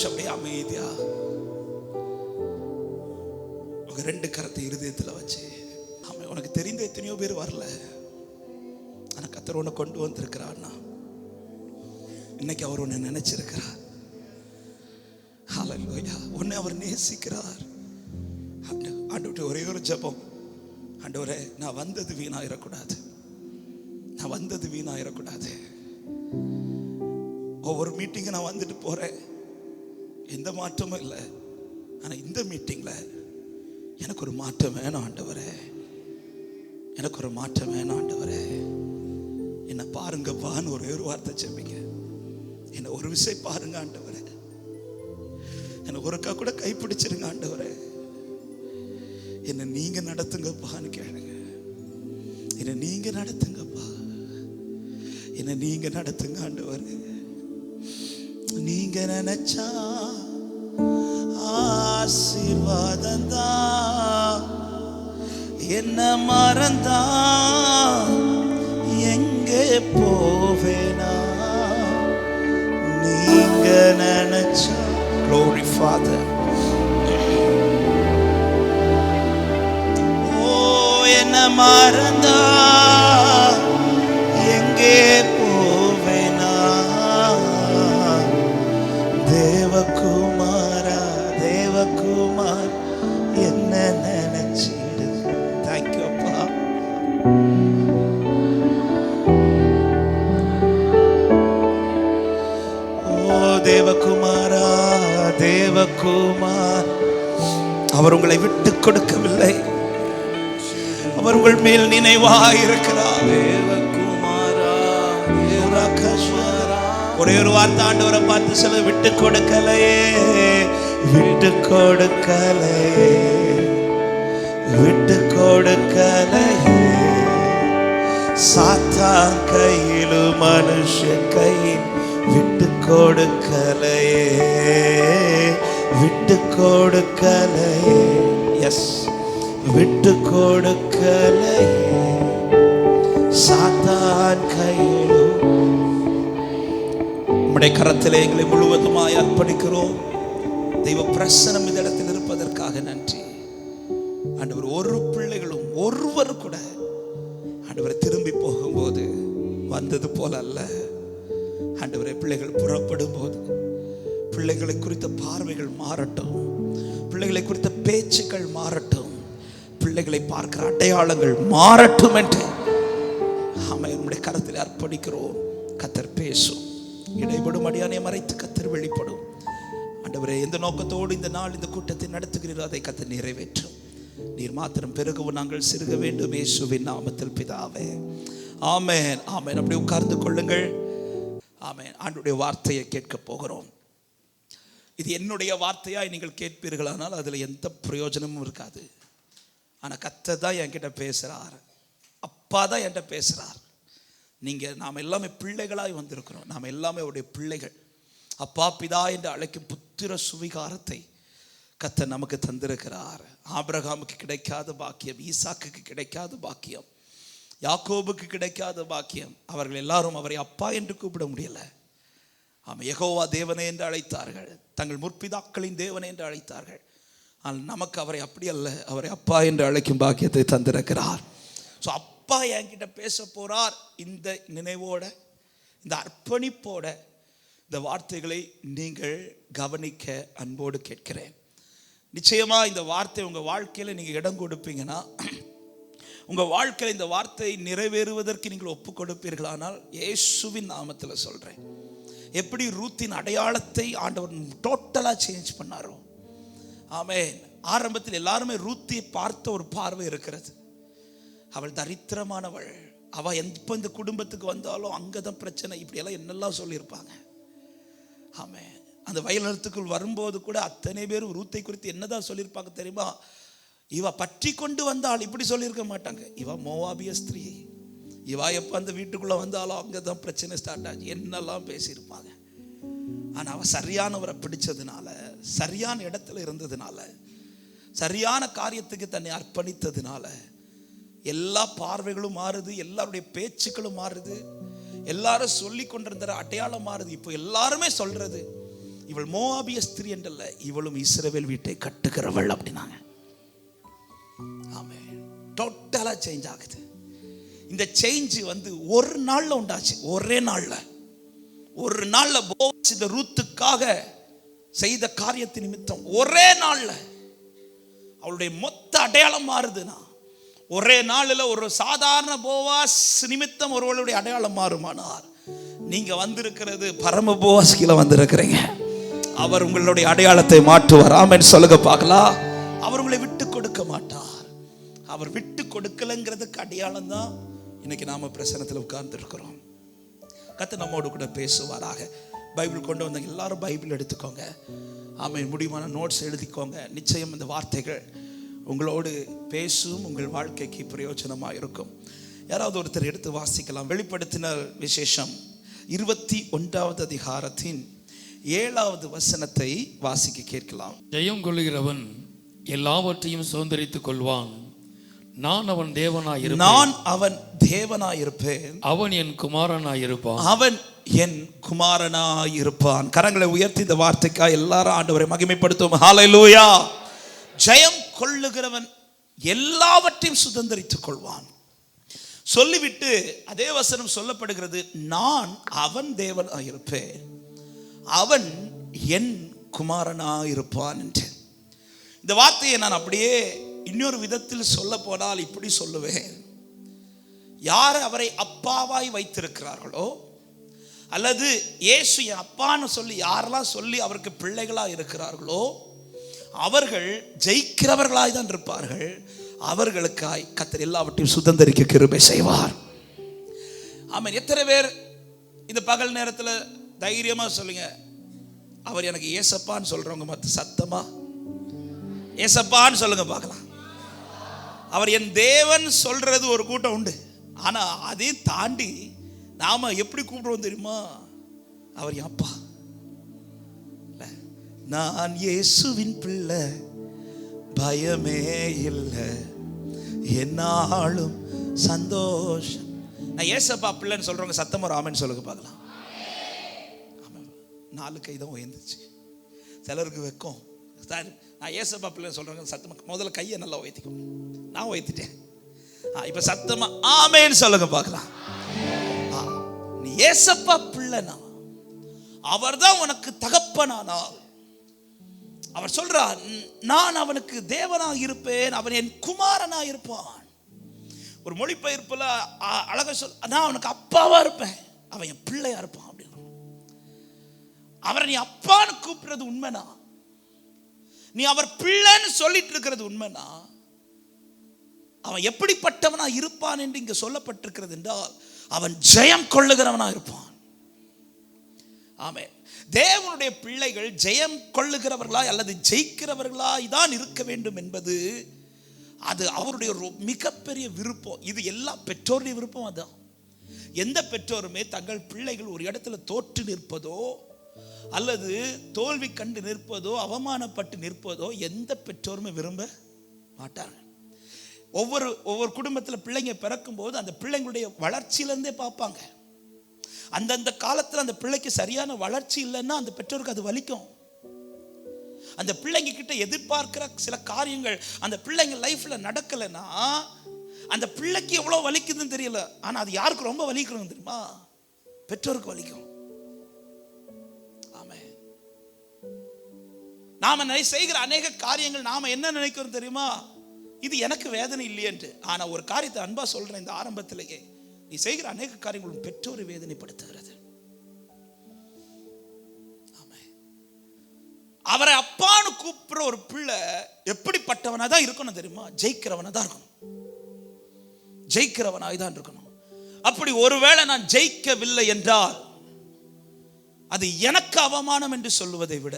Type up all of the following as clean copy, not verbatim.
நிமிஷம் அப்படியே அமைதியா உங்க 2 கரத்தை இருதயத்தில் வச்சு, ஆமா, உனக்கு தெரிந்த எத்தனையோ பேர் வரல, ஆனா கர்த்தர் உன்னை கொண்டு வந்திருக்கிறார்னா இன்னைக்கு அவர் உன்னை நினைச்சிருக்கிறார். ஹல்லேலூயா. உன்னை அவர் நேசிக்கிறார். ஆண்டவரே, ஒரே ஒரு ஜெபம். ஆண்டவரே, நான் வந்தது வீணாயிடக்கூடாது, நான் வந்தது வீணாயிடக்கூடாது. ஒவ்வொரு மீட்டிங்கு நான் வந்துட்டு போறேன், எந்த மாற்றமும் இல்லை. ஆனா இந்த மீட்டிங்ல எனக்கு ஒரு மாற்றம் வேணும் ஆண்டவரே, எனக்கு ஒரு மாற்றம் வேணும் ஆண்டவரே. என்ன பாருங்கப்பான்னு ஒரே ஒரு வார்த்தை செம்பிங்க. என்ன ஒரு விஷயம் பாருங்க ஆண்டவரே, என்ன ஒருக்கா கூட கைப்பிடிச்சிருங்க ஆண்டவரே. என்ன நீங்க நடத்துங்கப்பான்னு கேளுங்க. என்ன நீங்க நடத்துங்கப்பா, என்ன நீங்க நடத்துங்க ஆண்டவரே. நீங்க நினைச்சா ஆசீர்வாதம் தான், என்ன மறந்தா எங்கே போவேனா. நீங்க நினைச்சா, Glory Father. ஓ, என்ன மறந்தா எங்கே போவேனா. தேவகுமாரா, தேவகுமார், என்ன நினைச்சிடு. தேங்க்யூ அப்பா. ஓ தேவகுமாரா, தேவகுமார், அவர் உங்களை விட்டு கொடுக்கவில்லை, அவர் உங்கள் மேல் நினைவாயிருக்கிறார். தேவகுமாரா, ஒரே ஒரு வார்த்தை ஆண்டவரை பார்த்து சொல்ல, விட்டு கொடுக்கலையே, விட்டு கொடுக்கலையே, விட்டு கொடுக்கலையே. சாத்தான் கையிலும் மனுஷ கையில் விட்டு கொடுக்கலையே, விட்டு கொடுக்கலையே. எஸ், விட்டு கொடுக்கலையே. சாத்தான் கையிலும் உம்முடைய கரத்திலே எங்களை முழுவதுமாய் அர்ப்பணிக்கிறோம். தெய்வ பிரசன்னம் இந்த இடத்தில் இருப்பதற்காக நன்றி ஆண்டவர். ஒரு பிள்ளைகளும் ஒருவர் கூட ஆண்டவரை திரும்பி போகும்போது வந்தது போல அல்ல ஆண்டவரை. பிள்ளைகள் புறப்படும் போது பிள்ளைகளை குறித்த பார்வைகள் மாறட்டும், பிள்ளைகளை குறித்த பேச்சுக்கள் மாறட்டும், பிள்ளைகளை பார்க்கிற அடையாளங்கள் மாறட்டும் என்று ஆமென் உம்முடைய கரத்தில் அர்ப்பணிக்கிறோம். கர்த்தர் பேசும், இடைப்படும் அடியானை மறைத்து கர்த்தர் வெளிப்படும். ஆண்டவரே, எந்த நோக்கத்தோடு இந்த நாள் இந்த கூட்டத்தை நடத்துகிறீரோ அதை கர்த்தர் நிறைவேற்றும். நீர் மாத்திரம் பெருகவும் நாங்கள் சிறுக வேண்டும், இயேசுவின் நாமத்தில் பிதாவே, ஆமென், ஆமென். அப்படி உட்கார்ந்து கொள்ளுங்கள். ஆமென். ஆண்டவருடைய வார்த்தையை கேட்க போகிறோம். இது என்னுடைய வார்த்தையாய் நீங்கள் கேட்பீர்களானால் அதில் எந்த பிரயோஜனமும் இருக்காது. ஆனால் கர்த்தர் தான் என்கிட்ட பேசுகிறார், அப்பா தான் என்கிட்ட பேசுகிறார். நாம் எல்லாமே பிள்ளைகளாய் வந்திருக்கிறோம், நாம் எல்லாமே அவருடைய பிள்ளைகள். அப்பா பிதா என்று அழைக்கும் புத்திர சுவிகாரத்தை கர்த்தர் நமக்கு தந்திருக்கிறார். ஆபிரகாமுக்கு கிடைக்காத பாக்கியம், ஈசாக்குக்கு கிடைக்காத பாக்கியம், யாக்கோபுக்கு கிடைக்காத பாக்கியம். அவர்கள் எல்லாரும் அவரை அப்பா என்று கூப்பிட முடியல. ஆமாம், யெகோவா தேவனே என்று அழைத்தார்கள், தங்கள் முற்பிதாக்களின் தேவனே என்று அழைத்தார்கள். ஆனால் நமக்கு அவரை அப்படி அல்ல, அவரை அப்பா என்று அழைக்கும் பாக்கியத்தை தந்திருக்கிறார். ஸோ அப்பா என்கிட்ட பேச போறார். இந்த நினைவோட, இந்த அர்ப்பணிப்போட இந்த வார்த்தைகளை நீங்கள் கவனிக்க அன்போடு கேட்கிறேன். நிச்சயமா இந்த வார்த்தை உங்கள் வாழ்க்கையில் நீங்கள் இடம் கொடுப்பீங்கன்னா, உங்கள் வாழ்க்கையில் இந்த வார்த்தை நிறைவேறுவதற்கு நீங்கள் ஒப்பு கொடுப்பீர்களானால், இயேசுவின் நாமத்தில் சொல்கிறேன், எப்படி ரூத்தின் அடையாளத்தை ஆண்டவர் டோட்டலாக சேஞ்ச் பண்ணாரோ. ஆமென். ஆரம்பத்தில் எல்லாருமே ரூத்தியை பார்த்த ஒரு பார்வை இருக்கிறது. அவள் தரித்திரமானவள், அவள் எப்போ இந்த குடும்பத்துக்கு வந்தாலும் அங்கதான் பிரச்சனை, இப்படியெல்லாம் என்னெல்லாம் சொல்லியிருப்பாங்க. ஆமென். அந்த வயலத்துக்குள் வரும்போது கூட அத்தனை பேரும் ரூத்தை குறித்து என்னதான் சொல்லியிருப்பாங்க தெரியுமா? இவ பற்றி கொண்டு வந்தாள், இப்படி சொல்லியிருக்க மாட்டாங்க. இவ மோவாபிய ஸ்திரீ, இவ எப்போ அந்த வீட்டுக்குள்ளே வந்தாலும் அங்கே தான் பிரச்சனை ஸ்டார்ட் ஆச்சு, என்னெல்லாம் பேசியிருப்பாங்க. ஆனால் அவள் சரியானவரை பிடிச்சதுனால, சரியான இடத்துல இருந்ததுனால, சரியான காரியத்துக்கு தன்னை அர்ப்பணித்ததுனால எல்லா பார்வைகளும் மாறுது, எல்லாருடைய பேச்சுக்களும் மாறுது, எல்லாரும் சொல்லி கொண்டிருந்த அடையாளம் மாறுது. இப்போ எல்லாருமே சொல்றது, இவள் மோவாபிய ஸ்திரீ என்றல்ல, இவளும் இஸ்ரவேல் வீட்டை கட்டுகிறவள் அப்படின்னாங்க. ஆமென். டோட்டலா சேஞ்ச் ஆகுது. இந்த சேஞ்ச் ஒரு நாள்ல உண்டாச்சு. ஒரே நாள்ல போவாஸ் இந்த ரூத்துக்காக செய்த காரியத்தின் நிமித்தம் ஒரே நாள்ல அவளுடைய மொத்த அடையாளம் மாறுதுன்னா, ஒரே நாளில் ஒரு சாதாரண போவாஸ் நிமித்தம் ஒருவளுடைய அடையாளம் மாறுமானார், நீங்க வந்திருக்கிறது பரம போவாஸ் கீழே வந்திருக்கிறீங்க. அவர் உங்களுடைய அடையாளத்தை மாற்றுவார். ஆமென் சொல்லுங்க பார்க்கலாம். அவர் உங்களை விட்டு கொடுக்க மாட்டார். அவர் விட்டு கொடுக்கலங்கிறதுக்கு அடையாளம் தான் இன்னைக்கு நாம பிரசன்னத்தில் உட்கார்ந்து இருக்கிறோம். கர்த்தர் நம்மோடு கூட பேசுவாராக. பைபிள் கொண்டு வந்த எல்லாரும் பைபிள் எடுத்துக்கோங்க. ஆமென். முடிவான நோட்ஸ் எழுதிக்கோங்க. நிச்சயம் இந்த வார்த்தைகள் உங்களோடு பேசும், உங்கள் வாழ்க்கைக்கு பிரயோஜனமாக இருக்கும். யாராவது ஒருத்தர் எடுத்து வாசிக்கலாம். வெளிப்படுத்தின விசேஷம் 21வது அதிகாரத்தின் 7வது வசனத்தை வாசிக்க கேட்கலாம். ஜெயம் கொள்ளுகிறவன் எல்லாவற்றையும் சுதந்தரித்துக் கொள்வான். நான் அவன் தேவனாயிருப்பேன். அவன் என் குமாரனாயிருப்பான். கரங்களை உயர்த்தி இந்த வார்த்தைக்காக எல்லாரும் ஆண்டவரை மகிமைப்படுத்துவோம். ஹல்லேலூயா. ஜெயம் கொள்ளுகிறவன் எல்லாவற்றையும் சுதந்தரித்துக் கொள்வான் சொல்லிவிட்டு அதே வசனம் சொல்லப்படுகிறது, நான் அவன் தேவனாயிருப்பேன், அவன் என் குமாரனாயிருப்பான் என்று. இந்த வார்த்தையை நான் அப்படியே இன்னொரு விதத்தில் சொல்ல போனால் இப்படி சொல்லுவேன். யார் அவரை அப்பாவாய் வைத்திருக்கிறார்களோ, அல்லது இயேசு என் அப்பான்னு சொல்லி யாரெல்லாம் சொல்லி அவருக்கு பிள்ளைகளா இருக்கிறார்களோ, அவர்கள் ஜெயிக்கிறவர்களாய் தான் இருப்பார்கள். அவர்களுக்காய் கர்த்தர் எல்லாவற்றையும் சுதந்தரிக்க கிருபை செய்வார். ஆமென். எத்தனை பேர் இந்த பகல் நேரத்தில் தைரியமா சொல்லுங்க, அவர் எனக்கு ஏசப்பான்னு சொல்றவங்க மற்ற சத்தமா ஏசப்பான்னு சொல்லுங்க பார்க்கலாம். அவர் என் தேவன் சொல்றது ஒரு கூட்டம் உண்டு. ஆனா அதையும் தாண்டி நாம எப்படி கூப்பிடுவோம் தெரியுமா? அவர் என் அப்பா. நான் இயேசுவின் பிள்ளை, பயமே இல்லை, என்னாலும் சந்தோஷம். நான் ஏசப்பா பிள்ளைன்னு சொல்றவங்க சத்தமா ஆமென் சொல்லுங்க பார்க்கலாம். 4 கை தான் உயர்ந்துச்சு. சிலருக்கு வெக்கம். நான் ஏசப்பா பிள்ளைன்னு சொல்றவங்க சத்தமா முதல்ல கையை நல்லா உயர்த்திக்கும். நான் உயர்த்திட்டேன். இப்ப சத்தமா ஆமென் சொல்லுங்க பார்க்கலாம். நீ ஏசப்பா பிள்ளைனா அவர் தான் உனக்கு தகப்பனானால், அவர் சொல்றார், நான் அவனுக்கு தேவனாக இருப்பேன், அவன் என் குமாரனாக இருப்பான். ஒரு மொழிபெயர்ப்புல அழகா நான் அவனுக்கு அப்பாவா இருப்பேன், அவன் என் பிள்ளையா இருப்பான் அப்படின்னு. அவரை நீ அப்பான்னு கூப்பிடுறது உண்மைனா, நீ அவர் பிள்ளைன்னு சொல்லிட்டு இருக்கிறது உண்மைனா, அவன் எப்படிப்பட்டவனா இருப்பான் என்று இங்க சொல்லப்பட்டிருக்கிறது என்றால், அவன் ஜெயம் கொள்ளுகிறவனா இருப்பான். ஆமென். தேவனுடைய பிள்ளைகள் ஜெயம் கொள்ளுகிறவர்களாய் அல்லது ஜெயிக்கிறவர்களாய் தான் இருக்க வேண்டும் என்பது அது அவருடைய மிகப்பெரிய விருப்பம். இது எல்லா பெற்றோருடைய விருப்பம். அதான் எந்த பெற்றோருமே தங்கள் பிள்ளைகள் ஒரு இடத்துல தோற்று நிற்பதோ அல்லது தோல்வி கண்டு நிற்பதோ அவமானப்பட்டு நிற்பதோ எந்த பெற்றோருமே விரும்ப மாட்டாங்க. ஒவ்வொரு குடும்பத்தில் பிள்ளைங்க பிறக்கும் போது அந்த பிள்ளைங்களுடைய வளர்ச்சியிலிருந்தே பார்ப்பாங்க. அந்தந்த காலத்தில் அந்த பிள்ளைக்கு சரியான வளர்ச்சி இல்லைன்னா அந்த பெற்றோருக்கு அது வலிக்கும். அந்த பிள்ளைங்க கிட்ட எதிர்பார்க்கிற சில காரியங்கள் அந்த பிள்ளைங்க லைஃப்ல நடக்கலைன்னா அந்த பிள்ளைக்கு எவ்வளவு வலிக்குதுன்னு தெரியல. ஆனா அது யாருக்கு ரொம்ப வலிக்கணும் தெரியுமா? பெற்றோருக்கு வலிக்கும். ஆமென். நாம செய்கிற அநேக காரியங்கள் நாம என்ன நினைக்கிறோம் தெரியுமா? இது எனக்கு வேதனை இல்லையென்று. ஆனா ஒரு காரியத்தை அன்பா சொல்றேன், இந்த ஆரம்பத்திலேயே நீ செய்கிற அநேக காரியங்களும் பெற்றோரை வேதனைப்படுத்துகிறது. அவரை அப்பான்னு கூப்பிடுற ஒரு பிள்ளை எப்படிப்பட்டவனா தான் இருக்கணும் தெரியுமா? ஜெயிக்கிறவனா தான் இருக்கணும். ஜெயிக்கிறவனாய் தான் இருக்கணும். அப்படி ஒருவேளை நான் ஜெயிக்கவில்லை என்றால் அது எனக்கு அவமானம் என்று சொல்லுவதை விட,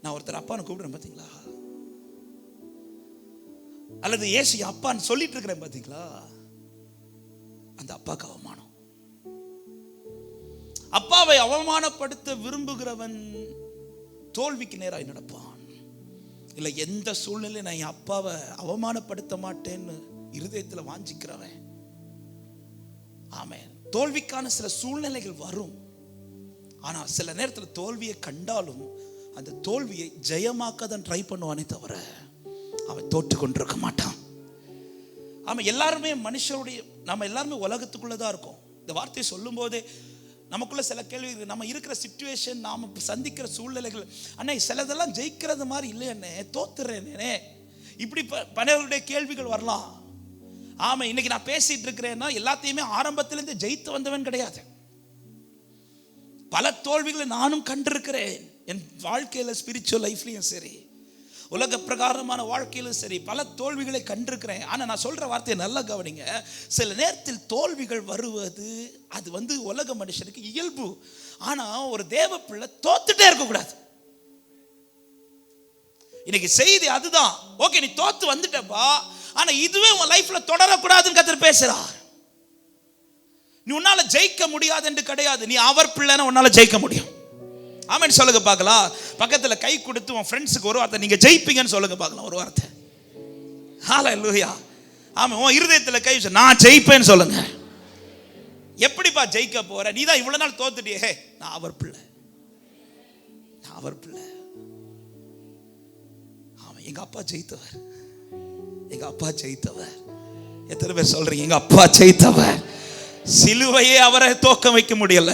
நான் ஒருத்தர் அப்பான்னு கூப்பிடுறேன் பார்த்தீங்களா, அல்லது ஏசு அப்பான்னு சொல்லிட்டு இருக்கிறேன் பார்த்தீங்களா, அந்த அப்பாவுக்கு அவமானம். அப்பாவை அவமானப்படுத்த விரும்புகிறவன் தோல்விக்கு நேராய் நடப்பான். இல்லை, எந்த சூழ்நிலையும் நான் என் அப்பாவை அவமானப்படுத்த மாட்டேன்னு இருதயத்தில் வாஞ்சிக்கிறவன், ஆமென், தோல்விக்கான சில சூழ்நிலைகள் வரும். ஆனா சில நேரத்தில் தோல்வியை கண்டாலும் அந்த தோல்வியை ஜெயமாக்க தான் ட்ரை பண்ணுவானே தவிர அவன் தோற்று கொண்டிருக்க மாட்டான். ஆமாம், எல்லாருமே மனுஷருடைய, நம்ம எல்லாருமே உலகத்துக்குள்ளதான் இருக்கோம். இந்த வார்த்தையை சொல்லும் போதே நமக்குள்ள சில கேள்வி இருக்கு. நம்ம இருக்கிற சிச்சுவேஷன், நாம சந்திக்கிற சூழ்நிலைகள், அண்ணே சிலதெல்லாம் ஜெயிக்கிறது மாதிரி இல்லையண்ணே, தோத்துறேனே, இப்படி பலருடைய கேள்விகள் வரலாம். ஆமா, இன்னைக்கு நான் பேசிட்டு இருக்கிறேன்னா எல்லாத்தையுமே ஆரம்பத்திலிருந்து ஜெயித்து வந்தவன் கிடையாது. பல தோல்விகளை நானும் கண்டிருக்கிறேன். என் வாழ்க்கையில ஸ்பிரிச்சுவல் லைஃப்லயும் சரி, உலக பிரகாரமான வாழ்க்கையிலும் சரி, பல தோல்விகளை கண்டிருக்கிறேன். ஆனா நான் சொல்ற வார்த்தையை நல்லா கவனிங்க. சில நேரத்தில் தோல்விகள் வருவது அது உலக மனுஷனுக்கு இயல்பு. ஆனா ஒரு தேவ பிள்ளை தோத்துட்டே இருக்க கூடாது. இன்னைக்கு செய்தி அதுதான். ஓகே, நீ தோத்து வந்துட்டப்பா, ஆனா இதுவே உன் லைஃப்ல தொடரக்கூடாதுன்னு கர்த்தர் பேசுறார். நீ உன்னால ஜெயிக்க முடியாது என்று கிடையாது. நீ அவர் பிள்ளைன்னு உன்னால ஜெயிக்க முடியும். ஆமென் சொல்லுங்க பார்க்கலாம். பக்கத்துல கை கொடுத்து உன் ஃப்ரெண்ட்ஸுக்கு ஒரு வார்த்தை, நீங்க ஜெயிப்பீங்கன்னு சொல்லுங்க பார்க்கலாம், ஒரு வார்த்தை. ஹல்லேலூயா. ஆமா, உன் இருதயத்துல கை வச்சு நான் ஜெயிப்பேன்னு சொல்லுங்க. எப்படிப்பா ஜெயிக்க போற? நீ தான் இவ்வளவு நாள் தோத்துட்டியே. நான் அவர் பிள்ளை, நான் அவர் பிள்ளை. ஆமா, எங்க அப்பா ஜெயித்தவர், எங்க அப்பா ஜெயித்தவர். எத்தனை பேர் சொல்றீங்க எங்க அப்பா ஜெயித்தவர்? சிலுவையே அவரை தோற்க வைக்க முடியல,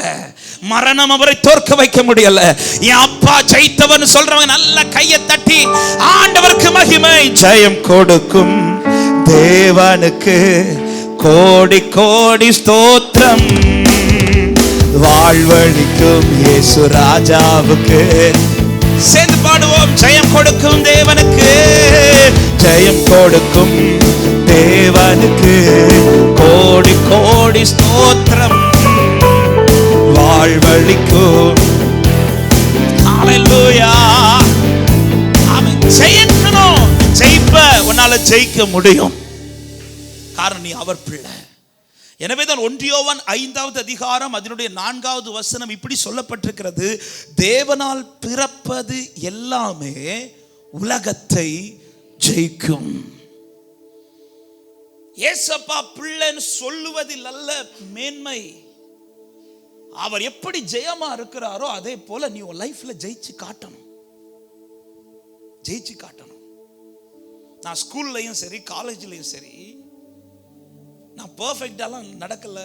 மரணம் அவரை தோற்க வைக்க முடியல. என் அப்பா ஜெயித்தவன் சொல்றவங்க நல்ல கையை தட்டி ஆண்டவருக்கு மகிமை. ஜெயம் கொடுக்கும் தேவனுக்கு கோடி கோடி ஸ்தோத்திரம், வாழ்வழிக்கும் இயேசு ராஜாவுக்கு. சேர்ந்து பாடுவோம். ஜெயம் கொடுக்கும் தேவனுக்கு, ஜெயம் கொடுக்கும் தேவனுக்கு கோடி கோடி ஸ்தோத்திரம், வாழ்வழிக்கும். ஹல்லேலூயா. ஆமென். ஜெயிக்கணும். ஜெயிப்ப உன்னால ஜெயிக்க முடியும். காரணம் நீ அவர் பிள்ளை. எனவேதான் 1 யோவான் 5வது அதிகாரம் அதனுடைய 4வது வசனம் இப்படி சொல்லப்பட்டிருக்கிறது. தேவனால் பிறப்பது எல்லாமே உலகத்தை ஜெயிக்கும். ஏசப்பா பிள்ளைன்னு சொல்லுவதில் அல்ல மேன்மை, அவர் எப்படி ஜெயமா இருக்கிறாரோ அதே போல நீ உன் லைஃப்ல ஜெயிச்சு காட்டணும், ஜெயிச்சு காட்டணும். நான் ஸ்கூல்லையும் சரி, காலேஜ்லையும் சரி, நான் பெர்ஃபெக்டாலாம் நடக்கல,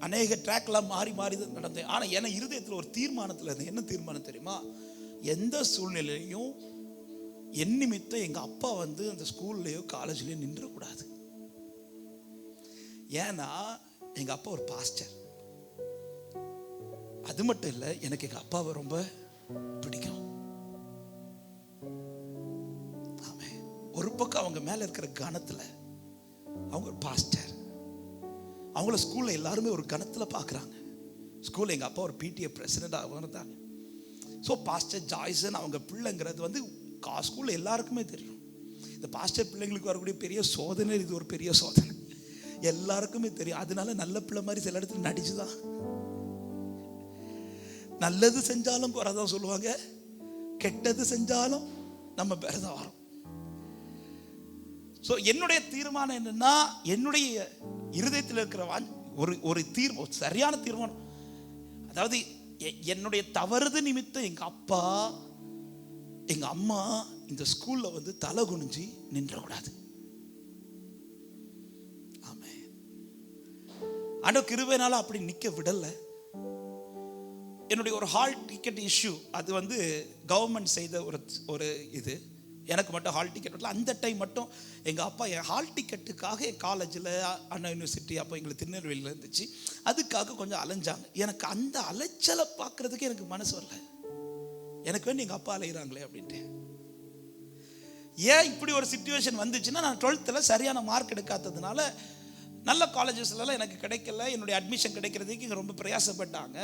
அநேக ட்ராக்லாம் மாறி மாறி தான் நடந்தேன். ஆனா என இருதயத்தில் ஒரு தீர்மானத்தில் இருந்தேன். என்ன தீர்மானம் தெரியுமா? எந்த சூழ்நிலையும் என் நிமித்தம் எங்க அப்பா அந்த ஸ்கூல்லையோ காலேஜ்லயோ நின்றக்கூடாது. ஏன்னா எங்க அப்பா ஒரு பாஸ்டர். அது மட்டும் இல்லை, எனக்கு எங்க அப்பாவை ரொம்ப பிடிக்கும். ஆமென். ஒரு பக்கம் அவங்க மேல இருக்கிற கணத்துல, அவங்க ஒரு பாஸ்டர், அவங்கள ஸ்கூல்ல எல்லாருமே ஒரு கணத்துல பாக்குறாங்க. ஸ்கூல்ல எங்க அப்பா ஒரு பிடிஏ பிரசிடென்ட் இருந்தாங்க. ஸோ பாஸ்டர் ஜாய்சன் அவங்க பிள்ளைங்கிறது ஸ்கூல்ல எல்லாருக்குமே தெரியும். இந்த பாஸ்டர் பிள்ளைங்களுக்கு வரக்கூடிய பெரிய சோதனை இது, ஒரு பெரிய சோதனை எல்லாருக்குமே தெரியும். அதனால நல்ல பிள்ளை மாதிரி சில இடத்துல நடிச்சுதான், நல்லது செஞ்சாலும் குறைதான் சொல்லுவாங்க, கெட்டது செஞ்சாலும் நம்ம பேரதான் வரும். ஸோ என்னுடைய தீர்மானம் என்னன்னா, என்னுடைய இருதயத்தில் இருக்கிற ஒரு தீர்மானம், சரியான தீர்மானம். அதாவது என்னுடைய தவறுது நிமித்தம் எங்க அப்பா எங்க அம்மா இந்த ஸ்கூல்ல தலை குனிஞ்சு நின்றக்கூடாது. ஆமே. ஆனா கிருபையினால அப்படி நிக்க விடல. என்னுடைய ஒரு ஹால் டிக்கெட் இஷ்யூ, அது கவர்மெண்ட் செய்த ஒரு இது. எனக்கு மட்டும் ஹால் டிக்கெட் வரல. அந்த டைம் மட்டும் எங்கள் அப்பா என் ஹால் டிக்கெட்டுக்காக என் காலேஜில், அண்ணா யூனிவர்சிட்டி அப்போ எங்களுக்கு திருநெல்வேலியில் இருந்துச்சு, அதுக்காக கொஞ்சம் அலைஞ்சாங்க. எனக்கு அந்த அலைச்சலை பார்க்குறதுக்கு எனக்கு மனசு வரல. எனக்கு வேண்டி எங்கள் அப்பா அலைகிறாங்களே அப்படின்ட்டு. ஏன் இப்படி ஒரு சிச்சுவேஷன் வந்துச்சுன்னா, நான் 12th சரியான மார்க் எடுக்காததுனால நல்ல காலேஜஸ்லாம் எனக்கு கிடைக்கல. என்னுடைய அட்மிஷன் கிடைக்கிறதுக்கு இங்கே ரொம்ப பிரயாசப்பட்டாங்க.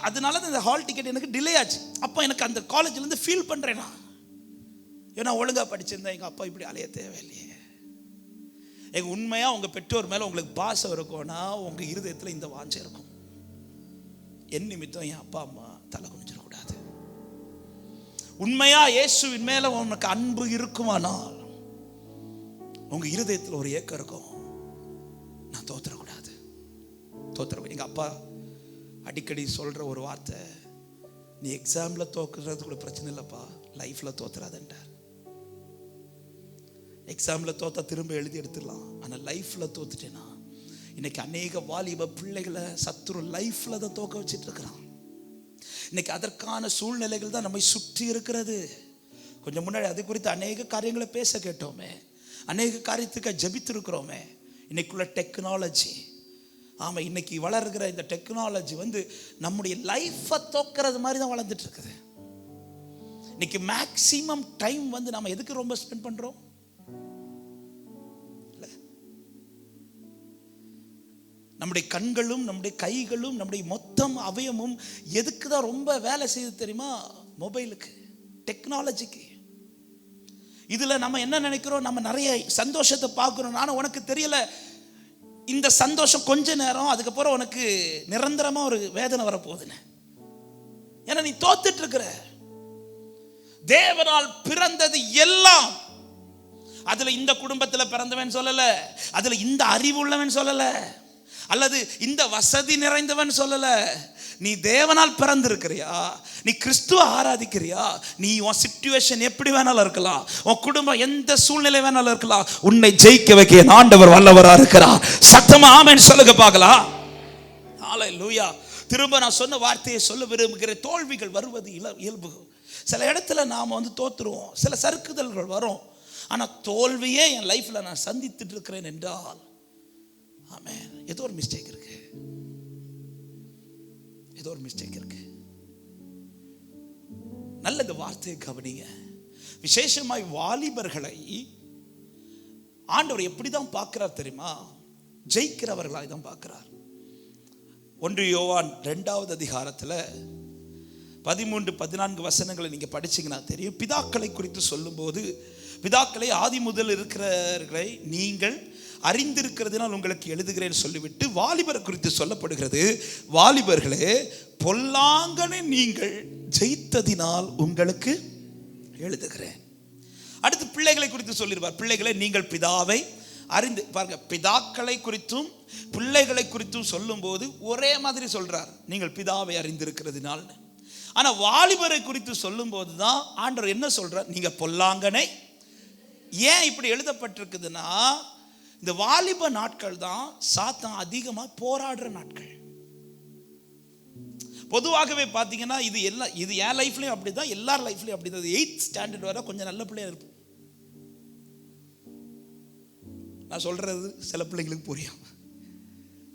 அதனால இந்த ஹால் டிக்கெட் எனக்கு டிலே ஆச்சு. அப்போ எனக்கு அந்த காலேஜ்லேருந்து ஃபீல் பண்ணுறேன், நான் ஏன்னா ஒழுங்காக படிச்சிருந்தேன், எங்கள் அப்பா இப்படி அலைய தேவையில்லையே. எங்கள் உண்மையாக உங்கள் பெற்றோர் மேலே உங்களுக்கு பாசம் இருக்கும்னா உங்கள் இருதயத்தில் இந்த வாஞ்சை இருக்கும். என் நிமித்தம் என் அப்பா அம்மா தலை குனிஞ்சிடக்கூடாது. உண்மையா இயேசுவின் மேலே உனக்கு அன்பு இருக்குமானால் உங்கள் இருதயத்தில் ஒரு ஏக்கம் இருக்கும், நான் தோத்துறக்கூடாது. எங்கள் அப்பா அடிக்கடி சொல்ற ஒரு வார்த்தை, நீ எக்ஸாம்ல தோக்குறது கூட பிரச்சனை இல்லப்பா, லைஃப்ல தோத்துறாதன்றார். எக்ஸாம்ல தோத்தா திரும்ப எழுதி எடுத்துடலாம், ஆனா லைஃப்ல தோத்துட்டேனா இன்னைக்கு அநேக வாலிப பிள்ளைகளை சத்துரு லைஃப்ல தான் தோக்க வச்சிட்டு இருக்கிறான். இன்னைக்கு அதற்கான சூழ்நிலைகள் தான் நம்மை சுற்றி இருக்கிறது. கொஞ்சம் முன்னாடி அது குறித்து அநேக காரியங்களை பேச கேட்டோமே, அநேக காரியத்துக்கு ஜெபித்திருக்கிறோமே. இன்னைக்குள்ள டெக்னாலஜி, ஆமா, இன்னைக்கு வளர்கிற இந்த டெக்னாலஜி நம்முடைய லைஃப்பை தோக்கிறது மாதிரி தான் வளர்ந்துட்டு இருக்குது. இன்னைக்கு மேக்சிமம் டைம் நம்ம எதுக்கு ரொம்ப ஸ்பெண்ட் பண்றோம்? நம்முடைய கண்களும் நம்முடைய கைகளும் நம்முடைய மொத்தம் அவயமும் எதுக்கு தான் ரொம்ப வேலை செய்யுது தெரியுமா? மொபைலுக்கு, டெக்னாலஜிக்கு. இதுல நம்ம என்ன நினைக்கிறோம்? நம்ம நிறைய சந்தோஷத்தை பார்க்கிறோம். நானும் உனக்கு தெரியல, இந்த சந்தோஷம் கொஞ்ச நேரம், அதுக்கப்புறம் உனக்கு நிரந்தரமா ஒரு வேதனை வரப்போகுதுன்னு. ஏன்னா நீ தோத்துட்டு இருக்கிற. தேவனால் பிறந்தது எல்லாம், அதுல இந்த குடும்பத்துல பிறந்தவன் சொல்லல, அதுல இந்த அறிவு உள்ளவன் சொல்லல, அல்லது இந்த வசதி நிறைந்தவன் சொல்லல. நீ தேவனால் பிறந்திருக்கிறியா, நீ கிறிஸ்துவ ஆராதிக்கிறியா, நீ உன் சிச்சுவேஷன் எப்படி வேணாலும் இருக்கலாம், உன் குடும்பம் எந்த சூழ்நிலை வேணாலும் இருக்கலாம், உன்னை ஜெயிக்க வைக்க என் ஆண்டவர் வல்லவரா இருக்கிறார். சத்தமா ஆமென் சொல்லுங்க பார்க்கலாம். ஹல்லேலூயா. திரும்ப நான் சொன்ன வார்த்தையை சொல்ல விரும்புகிறேன். தோல்விகள் வருவது இயல்பு. சில இடத்துல நாம தோத்துருவோம், சில சறுக்குதல்கள் வரும். ஆனா தோல்வியே என் லைஃப்ல நான் சந்தித்துட்டு இருக்கிறேன் என்றால், ஆமென், ஏதோ ஒரு மிஸ்டேக் இருக்கு, ஏதோ ஒரு மிஸ்டேக் இருக்கு. நல்ல இந்த வார்த்தையை கவனிங்க. விசேஷமாய் வாலிபர்களை ஆண்டவர் எப்படிதான் பார்க்கிறார் தெரியுமா? ஜெயிக்கிறவர்களாய் தான் பார்க்கிறார். 1 யோவான் 2வது அதிகாரத்துல 13-14 வசனங்களை நீங்க படிச்சீங்கன்னா தெரியும். பிதாக்களை குறித்து சொல்லும்போது, பிதாக்களை ஆதி முதல் இருக்கிறவர்களை நீங்கள் அறிந்திருக்கிறதுனால் உங்களுக்கு எழுதுகிறேன் சொல்லிவிட்டு வாலிபரை குறித்து சொல்லப்படுகிறது, வாலிபர்களே பொல்லாங்கனை நீங்கள் ஜெயித்ததினால் உங்களுக்கு எழுதுகிறேன். அடுத்து பிள்ளைகளை குறித்து சொல்லிருப்பார். பிள்ளைகளை நீங்கள் பிதாவை அறிந்து பாருங்க. பிதாக்களை குறித்தும் பிள்ளைகளை குறித்தும் சொல்லும் போது ஒரே மாதிரி சொல்றார், நீங்கள் பிதாவை அறிந்திருக்கிறதுனால். ஆனா வாலிபரை குறித்து சொல்லும் போதுதான் ஆண்டவர் என்ன சொல்றார்? நீங்க பொல்லாங்கனை. ஏன் இப்படி எழுதப்பட்டிருக்குதுன்னா, இந்த வாலிப நாட்கள் தான் சாத்தான் அதிகமா போராடுற நாட்கள். பொதுவாகவே பார்த்தீங்கன்னா இது என் லைஃப்லயும் அப்படிதான், எல்லார் லைஃப்லயும் அப்படிதான். 8th ஸ்டாண்டர்ட் வரை கொஞ்சம் நல்ல பிள்ளையா இருப்போம். நான் சொல்றது சில பிள்ளைங்களுக்கு புரியும்.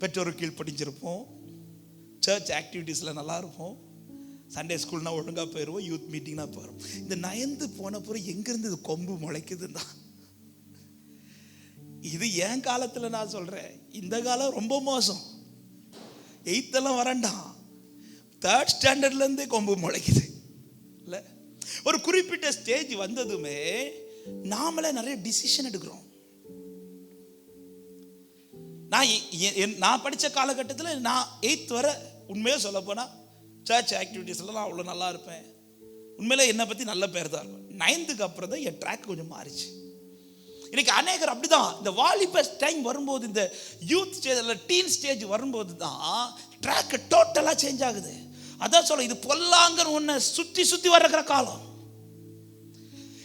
பெற்றோர் கீழ் படிச்சிருப்போம், சர்ச் ஆக்டிவிட்டீஸ்ல நல்லா இருப்போம், சண்டே ஸ்கூல்னா ஒழுங்கா போயிடுவோம், யூத் மீட்டிங்னா போயிடும். இந்த 9th போன பிறகு எங்கிருந்து இது கொம்பு முளைக்குதுன்னா, இது என் காலத்துல நான் சொல்றேன். இந்த காலம் ரொம்ப மோசம். 8th எல்லாம் வரண்டாம், 3rd ஸ்டாண்டர்ட்ல இருந்தே கொம்பு முளைக்குது இல்ல. ஒரு குறிப்பிட்ட ஸ்டேஜ் வந்ததுமே நாமளே நிறைய டிசிஷன் எடுக்கிறோம். நான் படிச்ச காலகட்டத்தில் நான் 8th வரை உண்மையா சொல்ல போனா சர்ச் ஆக்டிவிட்டீஸ்ல நான் அவ்வளோ நல்லா இருப்பேன். உண்மையில என்னை பத்தி நல்ல பேர் தான் இருக்கும். 9th அப்புறம் தான் என் ட்ராக் கொஞ்சம் மாறிச்சு. இன்னைக்கு அநேகர் அப்படிதான். இந்த வாலிப டைம் வரும்போது, இந்த யூத் ஸ்டேஜ் டீன் ஸ்டேஜ் வரும்போது தான் ட்ராக் டோட்டலா சேஞ்ச் ஆகுது. அதான் சொல்ல, இது பொல்லாங்கன் உன்னை சுத்தி சுத்தி வர்ற காலம்.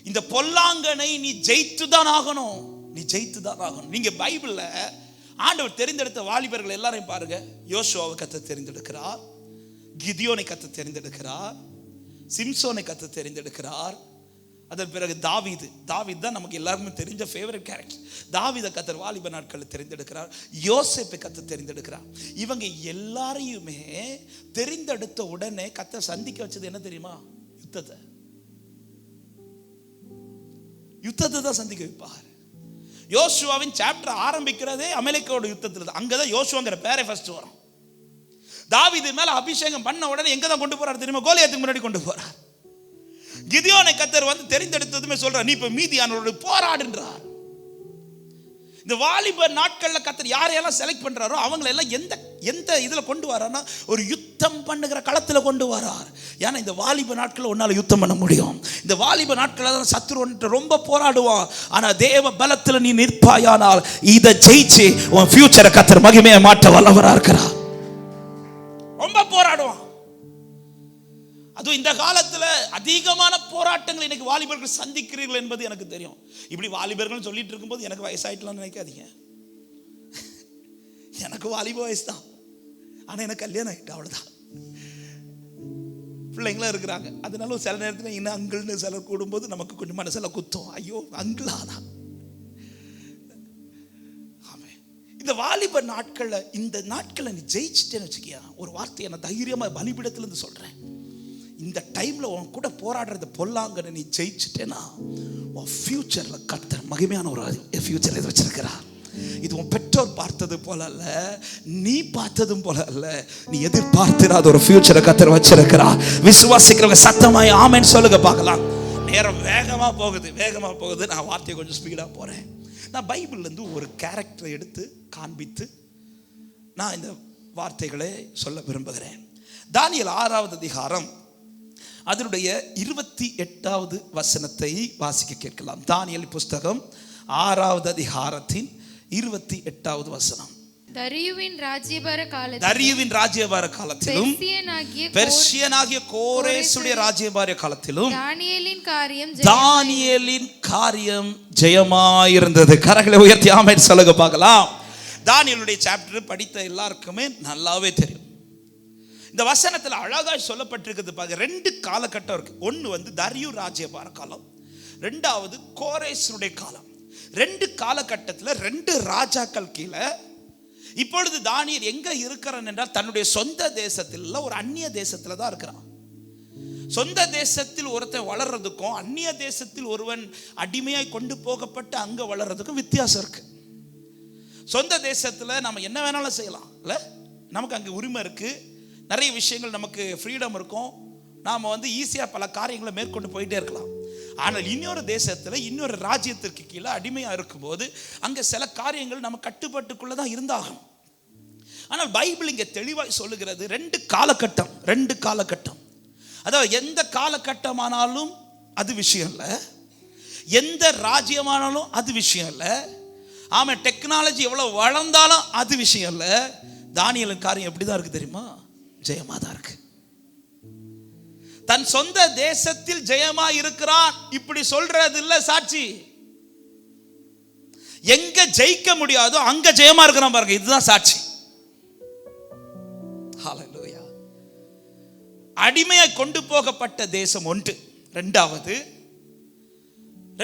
இந்த பொல்லாங்கனை நீ ஜெயித்து தான் ஆகணும், நீ ஜெயித்து தான் ஆகணும். நீங்க பைபிள்ல ஆண்டவர் தெரிந்தெடுத்த வாலிபர்கள் எல்லாரையும் பாருங்க. யோசுவாவை கர்த்தர் தெரிந்தெடுக்கிறார், கிதியோனை கர்த்தர் தெரிந்தெடுக்கிறார், சிம்சோனை கர்த்தர் தெரிந்தெடுக்கிறார். அதன் பிறகு தாவீது தான் நமக்கு எல்லாருக்குமே தெரிஞ்ச ஃபேவரட் கேரக்டர். தாவீதை கர்த்தர் வாலிப நாட்களில் தெரிந்தெடுக்கிறார், யோசேப்பை கர்த்தர் தெரிந்தெடுக்கிறார். இவங்க எல்லாரையுமே தெரிந்தெடுத்த உடனே கர்த்தர் சந்திக்க வச்சது என்ன தெரியுமா? யுத்தத்தை தான் சந்திக்க வைப்பார். யோசுவாவின் சாப்டர் ஆரம்பிக்கிறதே அமலேக்கோட யுத்தத்தில் தான். அங்கதான் யோசுவாங்கிற பேரே ஃபர்ஸ்ட் வரும். தாவீது மேல அபிஷேகம் பண்ண உடனே எங்க தான் கொண்டு போறாரு தெரியுமா? கோலியாத்துக்கு முன்னாடி கொண்டு போறார். கிதியோனை கர்த்தர் தெரிந்தெடுத்ததுமே சொல்றார், நீ இப்ப மீதியானவரோடு போராடுன்றார். இந்த வாலிப நாட்கள்ல கர்த்தர் யாரையெல்லாம் செலக்ட் பண்றாரோ அவங்களை எல்லாம் எந்த இதுல கொண்டு வரானா, ஒரு யுத்தம் பண்ணுகிற களத்துல கொண்டு வரார். ஏன்னா இந்த வாலிப நாட்கள்ல உன்னால யுத்தம் பண்ண முடியும். இந்த வாலிப நாட்கள்ல தான் சத்துரு ரொம்ப போராடுவான். ஆனா தேவ பலத்துல நீ நிற்பாயானால் இதை ஜெயிச்சு உன் ஃபியூச்சரை கர்த்தர் மகிமையை மாற்ற வல்லவரா இருக்கிறார். ரொம்ப போராடுவான். அதுவும் இந்த காலத்துல அதிகமான போராட்டங்கள் இன்னைக்கு வாலிபர்கள் சந்திக்கிறீர்கள் என்பது எனக்கு தெரியும். இப்படி வாலிபர்கள் சொல்லிட்டு இருக்கும்போது எனக்கு வயசாயிட்டலாம்னு நினைக்காதீங்க. எனக்கு வாலிப வயசு தான், ஆனா எனக்கு கல்யாணம் ஆயிட்டு, அவ்வளவுதான். பிள்ளைங்களும் இருக்கிறாங்க. அதனால சில நேரத்தில் இன்னும் அங்கிள்னு சிலர் கூடும்போது நமக்கு கொஞ்சம் மனசுல குத்தம். ஐயோ அங்கிளாதான். இந்த வாலிப நாட்கள்ல, இந்த நாட்களை நீ ஜெயிச்சிட்டேன்னு வச்சுக்கியா, ஒரு வார்த்தையை நான் தைரியமா பலிபீடத்துல இருந்து சொல்றேன். இந்த டைம்ல உன் கூட போராடுறது பொல்லாங்கன்னு நீ ஜெயிச்சிட்டேன்னா உன் ஃபியூச்சர்ல கர்த்தர் மகிமையான ஒரு ஃபியூச்சர் இது வச்சிருக்கிறார். இது உன் பெற்றோர் பார்த்தது போல அல்ல, நீ பார்த்ததும் போல அல்ல, நீ எதிர்பார்த்திராத ஒரு ஃபியூச்சரை கர்த்தர் வச்சிருக்கிறார். விசுவாசிக்கிறவங்க சத்தமாய் ஆமென் சொல்லுங்க பார்க்கலாம். நேரம் வேகமா போகுது. நான் வார்த்தையை கொஞ்சம் ஸ்பீடா போறேன். நான் பைபிள்ல இருந்து ஒரு கேரக்டரை எடுத்து காண்பித்து நான் இந்த வார்த்தைகளை சொல்ல விரும்புகிறேன். தானியேல் 6வது அதிகாரம் அதனுடைய 28வது வசனத்தை வாசிக்க கேட்கலாம். தானியேல் புஸ்தகம் 6வது அதிகாரத்தின் 28வது வசனம். தரியுவின் ராஜ்யபார காலத்திலும் பெர்சியனாகிய கோரேசுடைய ராஜ்யபார காலத்திலும் தானியேலின் காரியம் ஜெயமாயிருந்தது. கரங்களை உயர்த்தி ஆமென் சொல்லுங்க பார்க்கலாம். தானியேலுடைய சாப்டர் படித்த எல்லாருக்குமே நல்லாவே தெரியும். இந்த வசனத்தில் அழகாய் சொல்லப்பட்டிருக்கிறது பாருங்க. 2 காலகட்டம் இருக்கு. ஒன்று வந்து தரியு ராஜ்யபார காலம், 2வது கோரேசுடைய காலம். 2 காலகட்டத்தில் 2 ராஜாக்கள் கீழே இப்பொழுது தானியேல் எங்க இருக்கிறான் என்றால் தன்னுடைய சொந்த தேசத்தில் ஒரு அந்நிய தேசத்துல தான் இருக்கிறான். சொந்த தேசத்தில் ஒருத்தன் வளர்றதுக்கும் அந்நிய தேசத்தில் ஒருவன் அடிமையாய் கொண்டு போகப்பட்டு அங்க வளர்றதுக்கும் வித்தியாசம் இருக்கு. சொந்த தேசத்துல நம்ம என்ன வேணாலும் செய்யலாம் இல்ல, நமக்கு அங்க உரிமை இருக்கு, நிறைய விஷயங்கள் நமக்கு ஃப்ரீடம் இருக்கும், நாம வந்து ஈஸியா பல காரியங்களை மேற்கொண்டு போயிட்டே இருக்கலாம். ஆனால் இன்னொரு தேசத்துல இன்னொரு ராஜ்யத்திற்கு கீழே அடிமையா இருக்கும்போது அங்க சில காரியங்கள் நம்ம கட்டுப்பாட்டுக்குள்ளதான் இருந்தாகும். ஆனால் பைபிள் இங்க தெளிவாய் சொல்லுகிறது 2 காலகட்டம். அதாவது எந்த காலகட்டமானாலும் அது விஷயம் இல்லை, எந்த ராஜ்யமானாலும் அது விஷயம் இல்லை, ஆமா டெக்னாலஜி எவ்வளவு வளர்ந்தாலும் அது விஷயம் இல்லை. தானியேலின் காரியம் எப்படிதான் இருக்கு தெரியுமா? ஜெயமா தான் இருக்கு. தன் சொந்த தேசத்தில் ஜெயமா இருக்கிறான் இப்படி சொல்றது இல்ல சாட்சி. எங்க ஜெயிக்க முடியாதோ அங்க ஜெயமா இருக்கிறான் பாருங்க, இதுதான் சாட்சி. ஹல்லேலூயா. அடிமையாய் கொண்டு போகப்பட்ட தேசம் ஒன்று. 2வது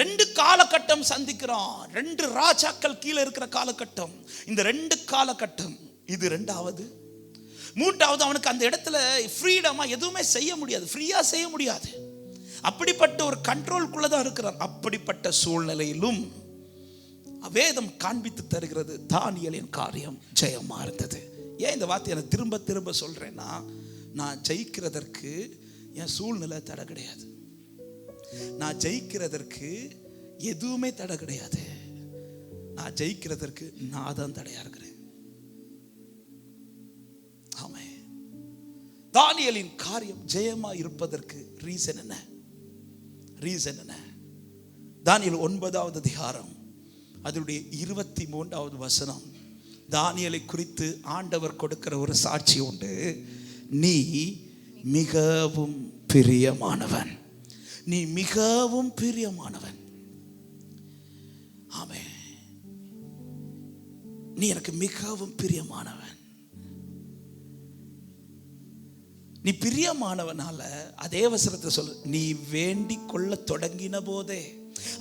2 காலகட்டம் சந்திக்கிறான். 2 ராஜாக்கள் கீழே இருக்கிற காலகட்டம். இந்த 2 காலகட்டம் இது 2வது. 3வது அவனுக்கு அந்த இடத்துல ஃப்ரீடமா எதுவுமே செய்ய முடியாது, ஃப்ரீயா செய்ய முடியாது. அப்படிப்பட்ட ஒரு கண்ட்ரோல்குள்ள தான் இருக்கிறான். அப்படிப்பட்ட சூழ்நிலையிலும் வேதம் காண்பித்து தருகிறது தானியேலின் காரியம் ஜெயமா இருந்தது. ஏன் இந்த வார்த்தையை நான் திரும்ப திரும்ப சொல்றேன்னா, நான் ஜெயிக்கிறதற்கு என் சூழ்நிலை தடை கிடையாது, நான் ஜெயிக்கிறதற்கு எதுவுமே தடை கிடையாது, நான் ஜெயிக்கிறதற்கு நான் தான் தடையா இருக்கிறேன். ஆமே. தானியேலின் காரியம் ஜெயமா இருப்பதற்கு ரீசன் என்ன? தானியேல் 9வது அதிகாரம் அதனுடைய 23வது வசனம். தானியேலை குறித்து ஆண்டவர் கொடுக்கிற ஒரு சாட்சி உண்டு. நீ மிகவும் பிரியமானவன், நீ மிகவும் பிரியமானவன். ஆமென். நீ எனக்கு மிகவும் பிரியமானவன். நீ பிரியமானவனால அதே வசனத்தை சொல்லு, நீ வேண்டிக் கொள்ள தொடங்கின போதே.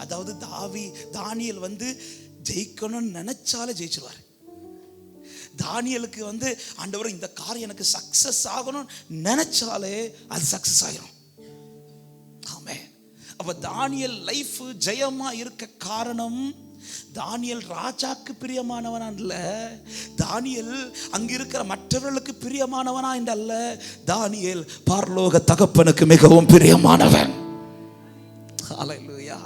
அதாவது தானியேல் வந்து ஜெயிக்கணும்னு நினைச்சாலே ஜெயிச்சிருவார். தானியேலுக்கு வந்து ஆண்டவர் இந்த காரியம் எனக்கு சக்சஸ் ஆகணும் நினைச்சாலே அது சக்சஸ் ஆயிரும். ஆமென். அப்ப தானியேல் லைஃப் ஜெயமா இருக்க காரணம் தானியேல் ராஜாக்கு பிரியமானவனா இல்ல, தானியேல் அங்க இருக்கிற மற்றவர்களுக்கு பிரியமானவனா என்றல்ல, தானியேல் பரலோக தகப்பனுக்கு மிகவும் பிரியமானவன். ஹல்லேலூயா.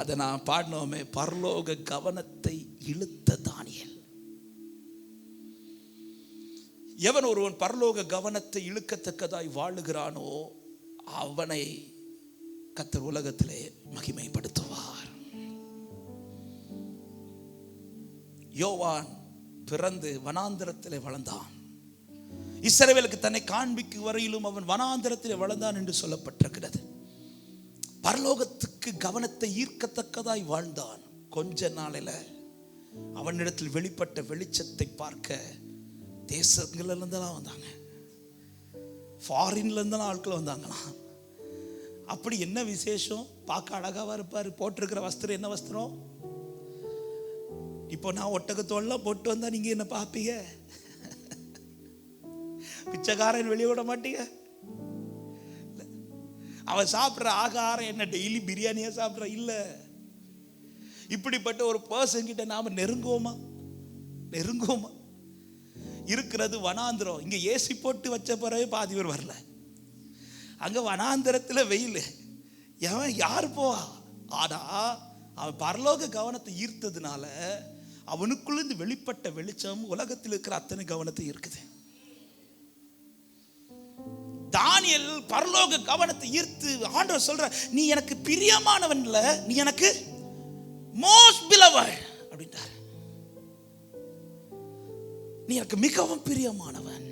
அதை நான் பாடினோமே, பரலோக கவனத்தை இழுத்த தானியேல். எவன் ஒருவன் பரலோக கவனத்தை இழுக்கத்தக்கதாய் வாழுகிறானோ அவனை கர்த்தர் உலகத்திலே மகிமைப்படுத்துவார். யோவான் பிறந்து வனாந்திரத்திலே வளர்ந்தான். இஸ்ரவேலுக்கு தன்னை காண்பிக்கும் வரையிலும் அவன் வனாந்தரத்தில் வளர்ந்தான் என்று சொல்லப்பட்டிருக்கிறது. பரலோகத்துக்கு கவனத்தை ஈர்க்கத்தக்கதாய் வாழ்ந்தான். கொஞ்ச நாளில் அவனிடத்தில் வெளிப்பட்ட வெளிச்சத்தை பார்க்க தேசங்கள்ல இருந்தெல்லாம் வந்தாங்க, ஃபாரின்ல இருந்தெல்லாம் ஆட்கள் வந்தாங்களாம். அப்படி என்ன விசேஷம்? பார்க்க அழகாவா இருப்பாரு. போட்டிருக்கிற வஸ்திரம் என்ன வஸ்திரம்? இப்போ நான் ஒட்டகத்தோல்லாம் போட்டு வந்தா நீங்க என்ன பார்ப்பீங்க? பிச்சைக்காரன் வெளியே விட மாட்டீங்க. அவன் சாப்பிட்ற ஆகாரம் என்ன டெய்லி பிரியாணியா சாப்பிட்ற? இல்ல. இப்படிப்பட்ட ஒரு பர்சன் கிட்ட நாம நெருங்குவோமா? இருக்கிறது வனாந்திரம். இங்க ஏசி போட்டு வச்ச பிறகு பாதி பேர் வரல. அங்க வனாந்திரத்துல வெயில், எவன் யார் போவா? ஆனா அவன் பரலோக கவனத்தை ஈர்த்ததுனால அவனுக்குள்ள இருந்து வெளிப்பட்ட வெளிச்சம் உலகத்தில் இருக்கிற அத்தனை கவனத்தை இருக்குது. தானியேல் பரலோக கவனத்தை ஈர்த்து ஆண்டவர் சொல்ற, நீ எனக்கு பிரியமானவன் இல்ல, நீ எனக்கு மோஸ்ட் பிலவட் அப்படின்றார். நீ எனக்கு மிகவும் பிரியமானவன்.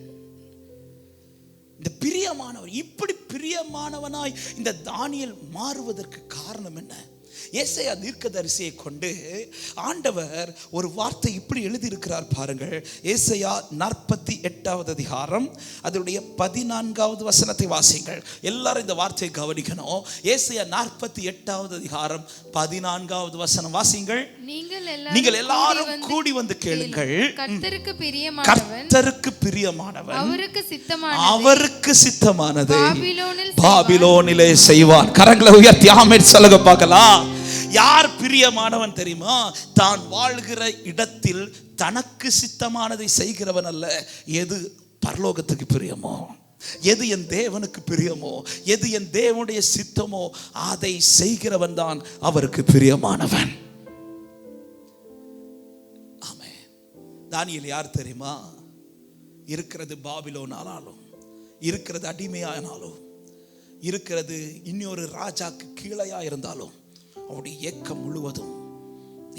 இந்த பிரியமானவர், இப்படி பிரியமானவனாய் இந்த தானியேல் மாறுவதற்கு காரணம் என்ன? ஏசாயா தீர்க்கதரிசியை கொண்டு ஆண்டவர் ஒரு வார்த்தை இப்படி எழுதி இருக்கிறார் பாருங்கள். ஏசாயா 48வது அதிகாரம் அதனுடைய 14வது வசனத்தை வாசிங்கள். எல்லாரும் இந்த வார்த்தையை கவனிக்கணும். ஏசாயா 48வது அதிகாரம் 14வது வசனம் வாசிங்கள். நீங்கள் எல்லாரும் கூடி வந்து கேளுங்கள். கர்த்தருக்கு பிரியமானவன் அவருக்கு சித்தமானதை பாபிலோனிலே செய்வான். கரங்களை உயர்த்தி ஆமென் சொல்லுங்க பார்க்கலாம். யார் பிரியமானவன் தெரியுமா? தான் வாழ்கிற இடத்தில் தனக்கு சித்தமானதை செய்கிறவன் அல்ல. எது பரலோகத்துக்கு பிரியமோ, எது என் தேவனுக்கு பிரியமோ, எது என் தேவனுடைய சித்தமோ அதை செய்கிறவன் தான் அவருக்கு பிரியமானவன். ஆமென். தானியேல் யார் தெரியுமா? இருக்கிறது பாபிலோனாலும், இருக்கிறது அடிமையானாலும், இருக்கிறது இன்னொரு ராஜாக்கு கீழையா இருந்தாலும் அவருடைய ஏக்கம் முழுவதும்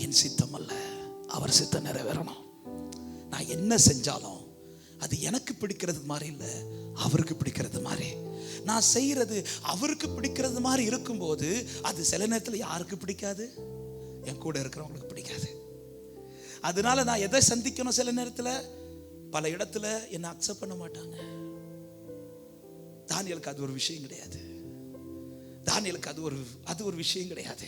என் சித்தம் அல்ல, அவர் சித்தம் நிறைவேறணும். நான் என்ன செஞ்சாலும் அது எனக்கு பிடிக்கிறது மாதிரி இல்லை, அவருக்கு பிடிக்கிறது மாதிரி. நான் செய்யறது அவருக்கு பிடிக்கிறது மாதிரி இருக்கும்போது அது சில நேரத்தில் யாருக்கு பிடிக்காது? என் கூட இருக்கிறவங்களுக்கு பிடிக்காது. அதனால நான் எதை சந்திக்கணும்? சில நேரத்தில் பல இடத்துல என்னை அக்செப்ட் பண்ண மாட்டாங்க. தானியேலுக்கு அது ஒரு விஷயம் கிடையாது. தானியேலுக்கு அது ஒரு விஷயம் கிடையாது.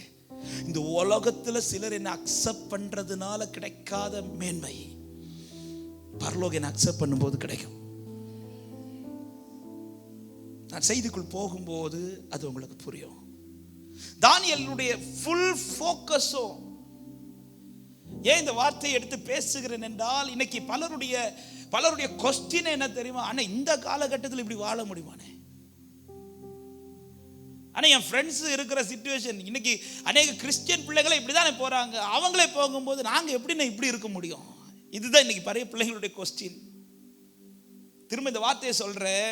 இந்த உலகத்துல சிலர் என்ன அக்செப்ட் பண்றதுனால கிடைக்காத மேன்மை பரலோகம் என்ன அக்செப்ட் பண்ணும்போது கிடைக்கும். நான் செய்திக்குள் போகும்போது அது உங்களுக்கு புரியும். தானியேலுடைய ஃபுல் ஃபோக்கஸும் ஏன் இந்த வார்த்தையை எடுத்து பேசுகிறேன் என்றால், இன்னைக்கு பலருடைய கொஸ்டின் என்ன தெரியுமா? ஆனா இந்த காலகட்டத்தில் இப்படி வாழ முடியுமானே? ஆனால் என் ஃப்ரெண்ட்ஸ் இருக்கிற சிச்சுவேஷன் இன்னைக்கு அநேக கிறிஸ்டியன் பிள்ளைகளை இப்படி தானே போகிறாங்க. அவங்களே போகும்போது நாங்கள் எப்படின்னா இப்படி இருக்க முடியும்? இதுதான் இன்னைக்கு பழைய பிள்ளைகளுடைய கொஸ்டின். திரும்ப இந்த வார்த்தையை சொல்கிறேன்,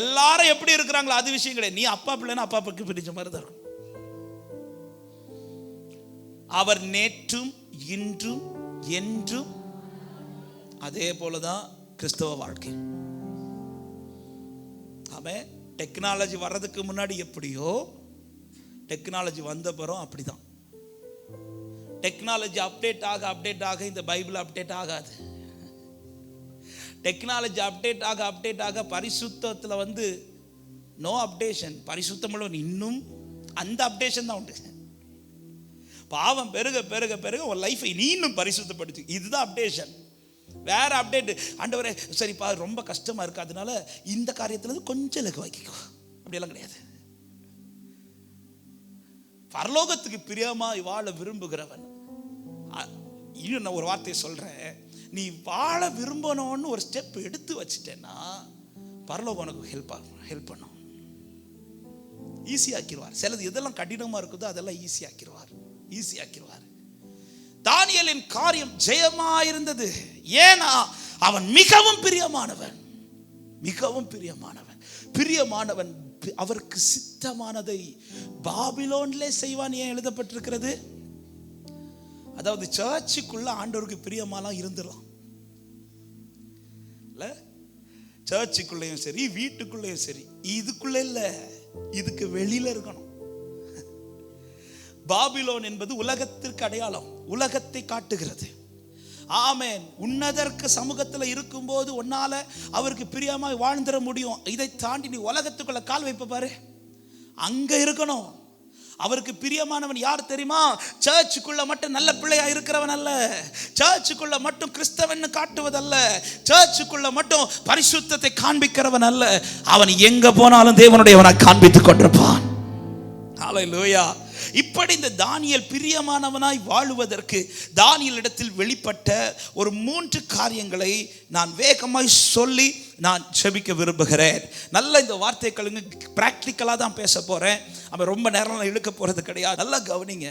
எல்லாரும் எப்படி இருக்கிறாங்களோ அது விஷயம் கிடையாது. நீ அப்பா பிள்ளைன்னா அப்பா பக்கம் பிடிச்ச மாதிரி தான் இருக்கும். அவர் நேற்றும் இன்றும் என்றும் அதே போலதான் கிறிஸ்தவ வாழ்க்கை. ஆமென். டெக்னாலஜி வர்றதுக்கு முன்னாடி எப்படியோ டெக்னாலஜி வந்த பிறகு அப்படிதான். டெக்னாலஜி அப்டேட் ஆக இந்த பைபிள் அப்டேட் ஆகாது. டெக்னாலஜி அப்டேட் ஆக பரிசுத்தத்தில் வந்து நோ அப்டேஷன். பரிசுத்தம் இன்னும் அந்த அப்டேஷன் தான் உண்டு. பாவம் பெருக பெருக பெருக ஒரு லைஃபை நீ இன்னும் பரிசுத்தப்படுத்தி, இதுதான் அப்டேஷன். வேற அப்டேட் ஆண்டவரே சரிப்பா ரொம்ப கஷ்டமா இருக்கு அதனால இந்த காரியத்துல கொஞ்சம் லகுவாக்கிக்கோ, அப்படியெல்லாம் கிடையாது. பரலோகத்துக்கு பிரியமா வாழ விரும்புகிறவன், இன்னும் நான் ஒரு வார்த்தையை சொல்றேன், நீ வாழ விரும்பணும்னு ஒரு ஸ்டெப் எடுத்து வச்சுட்டேன்னா பரலோகம் உனக்கு ஹெல்ப் பண்ணும், ஈஸியாக்கிடுவார். சிலது எதெல்லாம் கடினமா இருக்குதோ அதெல்லாம் ஈஸியாக்கிடுவார். தானியேலின் காரியம் ஜெயமாயிருந்தது. ஏன்னா அவன் மிகவும் பிரியமானவன். அவருக்கு சித்தமானதை பாபிலோன்லே செய்வான். ஏன் எழுதப்பட்டிருக்கிறது? அதாவது சர்ச்சுக்குள்ள ஆண்டவருக்கு பிரியமாலாம் இருந்துடலாம் இல்ல. சர்ச்சுக்குள்ளேயும் சரி, வீட்டுக்குள்ளேயும் சரி. இதுக்குள்ள இல்ல, இதுக்கு வெளியில இருக்கணும். பாபிலோன் என்பது உலகத்திற்கு அடையாளம், உலகத்தை காட்டுகிறது. ஆமென். உன்னதற்கு சமூகத்தில் இருக்கும்போது உன்னால அவருக்கு பிரியமாய் வாழ்ந்துட முடியும். இதை தாண்டி நீ உலகத்துக்குள்ள கால் வைப்ப பாரு, அங்க இருக்கணும். அவருக்கு பிரியமானவன் யார் தெரியுமா? சர்ச்சுக்குள்ள மட்டும் நல்ல பிள்ளையா இருக்கிறவன் அல்ல, சர்ச்சுக்குள்ள மட்டும் கிறிஸ்தவன் காட்டுவதல்ல, சர்ச்சுக்குள்ள மட்டும் பரிசுத்தத்தை காண்பிக்கிறவன் அல்ல. அவன் எங்க போனாலும் தேவனுடையவனாய் காண்பித்துக் கொண்டிருப்பான். ஹல்லேலூயா. இப்படி இந்த தானியேல் பிரியமானவனாய் வாழுவதற்கு தானியேல் இடத்தில் வெளிப்பட்ட ஒரு 3 காரியங்களை நான் வேகமாய் சொல்லி நான் ஜெபிக்க விரும்புகிறேன். நல்ல இந்த வார்த்தைகளுங்க பிராக்டிக்கலாக தான் பேச போறேன். அவன் ரொம்ப நேரம் இழுக்க போறது கிடையாது. நல்லா கவனிங்க.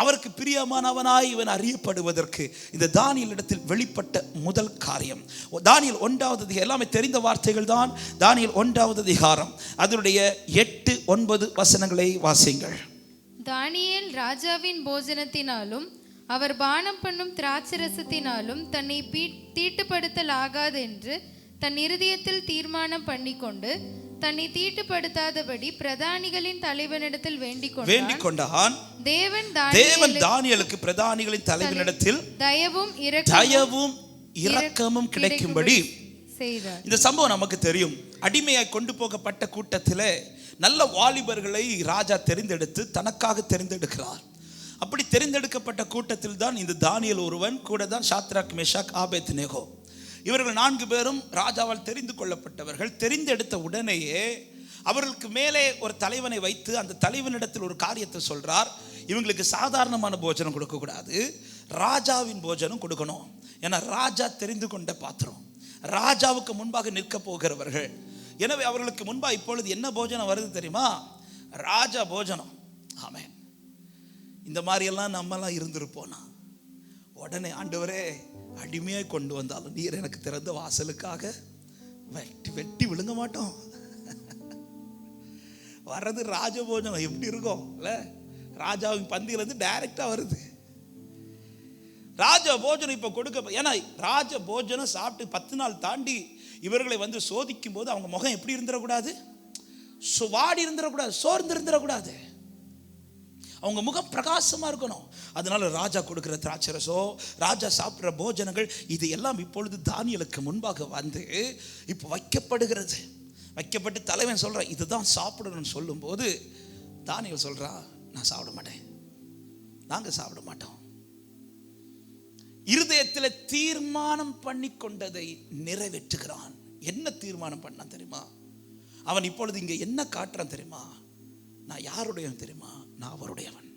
அவருக்கு பிரியமானவனாய் இவன் அறியப்படுவதற்கு இந்த தானியேல் இடத்தில் வெளிப்பட்ட முதல் காரியம், தானியேல் 1வது அதிகாரம், எல்லாமே தெரிந்த வார்த்தைகள் தான். தானியேல் 1வது அதிகாரம் அதனுடைய 8, 9 வசனங்களை வாசிங்கள். தானியேல் ராஜாவின் போஜனத்தினாலும் அவர் பானம் பண்ணும் திராட்சரசத்தினாலும் தன்னை தீட்டுப்படுத்தல் ஆகாது என்று தன் இருதயத்தில் தீர்மானம் பண்ணிக்கொண்டு தன்னை தீட்டுப்படுத்தாதபடி பிரதானிகளின் தலைவனிடத்தில் வேண்டிக் கொண்டான். தேவன் தானியேலுக்கு பிரதானிகளின் தலைவனிடத்தில் தயவும் இரக்கமும் கிடைக்கும்படி செய்தார். இந்த சம்பவம் நமக்கு தெரியும். அடிமையாய் கொண்டு போகப்பட்ட கூட்டத்தில் நல்ல வாலிபர்களை ராஜா தெரிந்தெடுத்து தனக்காக தெரிந்தெடுக்கிறார். அப்படி தெரிந்தெடுக்கப்பட்ட கூட்டத்தில் தான் இந்த தானியேல் ஒருவன், கூட தான் சாத்ராக், மேஷாக், ஆபேத்நேகோ. இவர்கள் 4 பேரும் ராஜாவால் தெரிந்து கொள்ளப்பட்டவர்கள். தெரிந்தெடுத்த உடனேயே அவர்களுக்கு மேலே ஒரு தலைவனை வைத்து அந்த தலைவனிடத்தில் ஒரு காரியத்தை சொல்றார். இவங்களுக்கு சாதாரணமான போஜனம் கொடுக்கக்கூடாது, ராஜாவின் போஜனம் கொடுக்கணும். ஏன்னா ராஜா தெரிந்து கொண்ட பாத்திரம், ராஜாவுக்கு முன்பாக நிற்க போகிறவர்கள். எனவே அவர்களுக்கு முன்பாக இப்பொழுது என்ன போஜனம் வருது தெரியுமா? ராஜா போஜனம். ஆமென். இந்த மாதிரியெல்லாம் நம்மெல்லாம் இருந்திருப்போனா உடனே ஆண்டவரே அடிமையாக கொண்டு வந்தாலும் நீர் எனக்கு திறந்த வாசலுக்காக வெட்டி விழுங்க மாட்டோம். வர்றது ராஜ போஜனம் எப்படி இருக்கும் இல்ல? ராஜாவின் பந்தியிலிருந்து டைரக்டா வருது ராஜ போஜனம். இப்ப கொடுக்க, ஏன்னா ராஜ போஜனம் சாப்பிட்டு 10 நாள் தாண்டி இவர்களை வந்து சோதிக்கும் போது அவங்க முகம் எப்படி இருந்துடக்கூடாது? வாடி இருந்துடக்கூடாது, சோர்ந்து இருந்துடக்கூடாது. அவங்க முகம் பிரகாசமா இருக்கணும். அதனால ராஜா கொடுக்கிற திராட்சரசோ, ராஜா சாப்பிட்ற போஜனங்கள், இது எல்லாம் இப்பொழுது தானியேலுக்கு முன்பாக வந்து இப்போ வைக்கப்படுகிறது. வைக்கப்பட்டு தலைவன் சொல்றான் இதுதான் சாப்பிடணும்னு சொல்லும் போது தானியேல் சொல்றான் நான் சாப்பிட மாட்டேன், நாங்க சாப்பிட மாட்டோம். இருதயத்தில் தீர்மானம் பண்ணி கொண்டதை நிறைவேற்றுகிறான். என்ன தீர்மானம் பண்ணான் தெரியுமா? அவன் இப்பொழுது இங்க என்ன காட்டுறான் தெரியுமா? நான் யாருடையவன் தெரியுமா? நான் அவருடையவன்.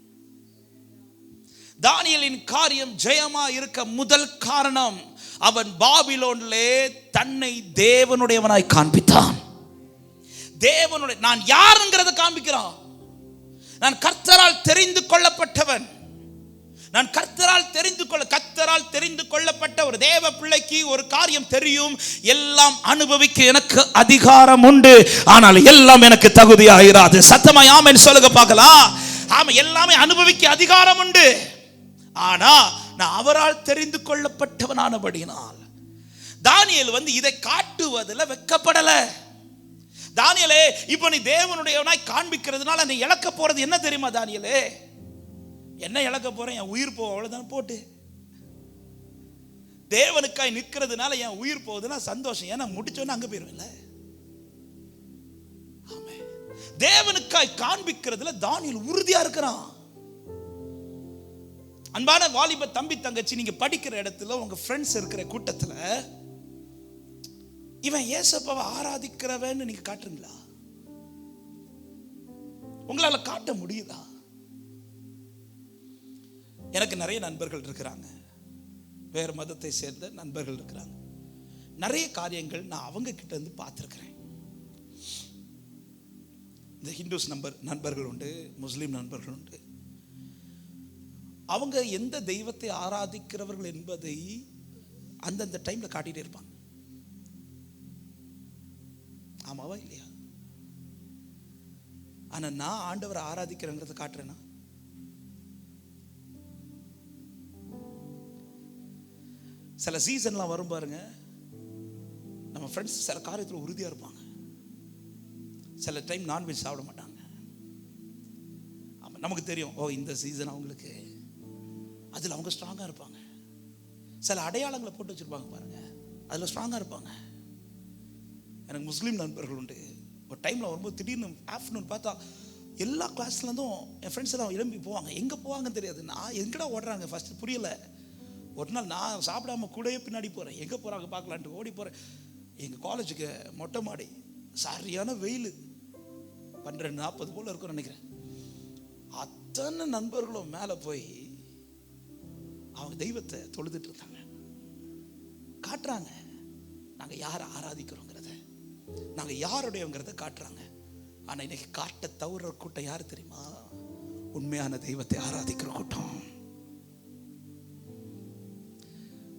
தானியேலின் காரியம் ஜெயமா இருக்க முதல் காரணம், அவன் பாபிலோனிலே தன்னை தேவனுடையவனாய் காண்பித்தான். தேவனுடைய நான் யாருங்கிறத காண்பிக்கிறான். நான் கர்த்தரால் தெரிந்து கொள்ளப்பட்டவன், நான் கர்த்தரால் தெரிந்து கொள்ளப்பட்ட ஒரு தேவ பிள்ளைக்கு ஒரு காரியம் தெரியும், எல்லாம் அனுபவிக்க எனக்கு அதிகாரம் உண்டு, ஆனால் எல்லாம் எனக்கு தகுதியாயிராது. சத்தமா ஆமென் சொல்லுங்க பார்க்கலாம். ஆமா, எல்லாமே அனுபவிக்க அதிகாரம் உண்டு, ஆனா நான் அவரால் தெரிந்து கொள்ளப்பட்டவனானபடியினால். தானியேல் வந்து இதை காட்டுவதில் வெட்கப்படல. தானியேலே, இப்போ நீ தேவனுடையவனாய் காண்பிக்கிறதுனால நீ இழக்க போறது என்ன தெரியுமா? தானியேலே, என்ன இழக்க போறேன்? என் உயிர் போகும், அவ்வளவுதான். போட்டு தேவனுக்காய் நிற்கிறதுனால என் உயிர் போகுதுன்னா சந்தோஷம், ஏன்னா முடிச்சோன்னு அங்க போயிருவேன்ல. ஆமென். தேவனுக்காய் காண்பிக்கிறதுல தானியேல் உறுதியா இருக்கிறான். அன்பான வாலிப தம்பி தங்கச்சி, நீங்க படிக்கிற இடத்துல உங்க ஃப்ரெண்ட்ஸ் இருக்கிற கூட்டத்துல இவன் ஏசப்பாவை ஆராதிக்கிறவன்னு நீங்க காட்டுறீங்களா? உங்களால காட்ட முடியுதா? எனக்கு நிறைய நண்பர்கள் இருக்கிறாங்க, வேறு மதத்தை சேர்ந்த நண்பர்கள் இருக்கிறாங்க. நிறைய காரியங்கள் நான் அவங்க கிட்ட இருந்து பார்த்துருக்கிறேன். இந்த ஹிந்துஸ் நண்பர்கள் உண்டு, முஸ்லீம் நண்பர்கள் உண்டு. அவங்க எந்த தெய்வத்தை ஆராதிக்கிறவர்கள் என்பதை அந்தந்த டைம்ல காட்டிட்டே இருப்பாங்க. ஆமாவா இல்லையா? ஆனா நான் ஆண்டவரை ஆராதிக்கிறேங்கிறத காட்டுறேன்னா, சில சீசன்லாம் வரும் பாருங்க, நம்ம ஃப்ரெண்ட்ஸ் சில காரியத்தில் உறுதியாக இருப்பாங்க, சில டைம் நான்வெஜ் சாப்பிட மாட்டாங்க. நமக்கு தெரியும், ஓ இந்த சீசன் அவங்களுக்கு, அதில் அவங்க ஸ்ட்ராங்காக இருப்பாங்க. சில அடையாளங்களை போட்டு வச்சுருப்பாங்க பாருங்க, அதில் ஸ்ட்ராங்காக இருப்பாங்க. எனக்கு முஸ்லீம் நண்பர்கள் உண்டு. ஒரு டைமில் வரும்போது திடீர்னு ஆஃப்டர்நூன் பார்த்தா எல்லா கிளாஸ்லேருந்தும் என் ஃப்ரெண்ட்ஸ் எல்லாம் எழும்பி போவாங்க. எங்கே போவாங்கன்னு தெரியாது. நான் எங்கடா ஓடுறாங்க ஃபஸ்ட்டு புரியலை. ஒரு நாள் நான் சாப்பிடாம கூடயே பின்னாடி போகிறேன், எங்கே போகிறாங்க பார்க்கலான்ட்டு ஓடி போகிறேன். எங்கள் காலேஜுக்கு மொட்டை மாடி, சரியான வெயில், 12:40 போல் இருக்கும்னு நினைக்கிறேன். அத்தனை நண்பர்களும் மேலே போய் அவங்க தெய்வத்தை தொழுதுட்டு இருந்தாங்க. காட்டுறாங்க நாங்கள் யாரை ஆராதிக்கிறோங்கிறத, நாங்கள் யாருடையவங்கிறத காட்டுறாங்க. ஆனால் இன்னைக்கு காட்ட தவிர கூட்டம் யாரு தெரியுமா? உண்மையான தெய்வத்தை ஆராதிக்கிற கூட்டம்.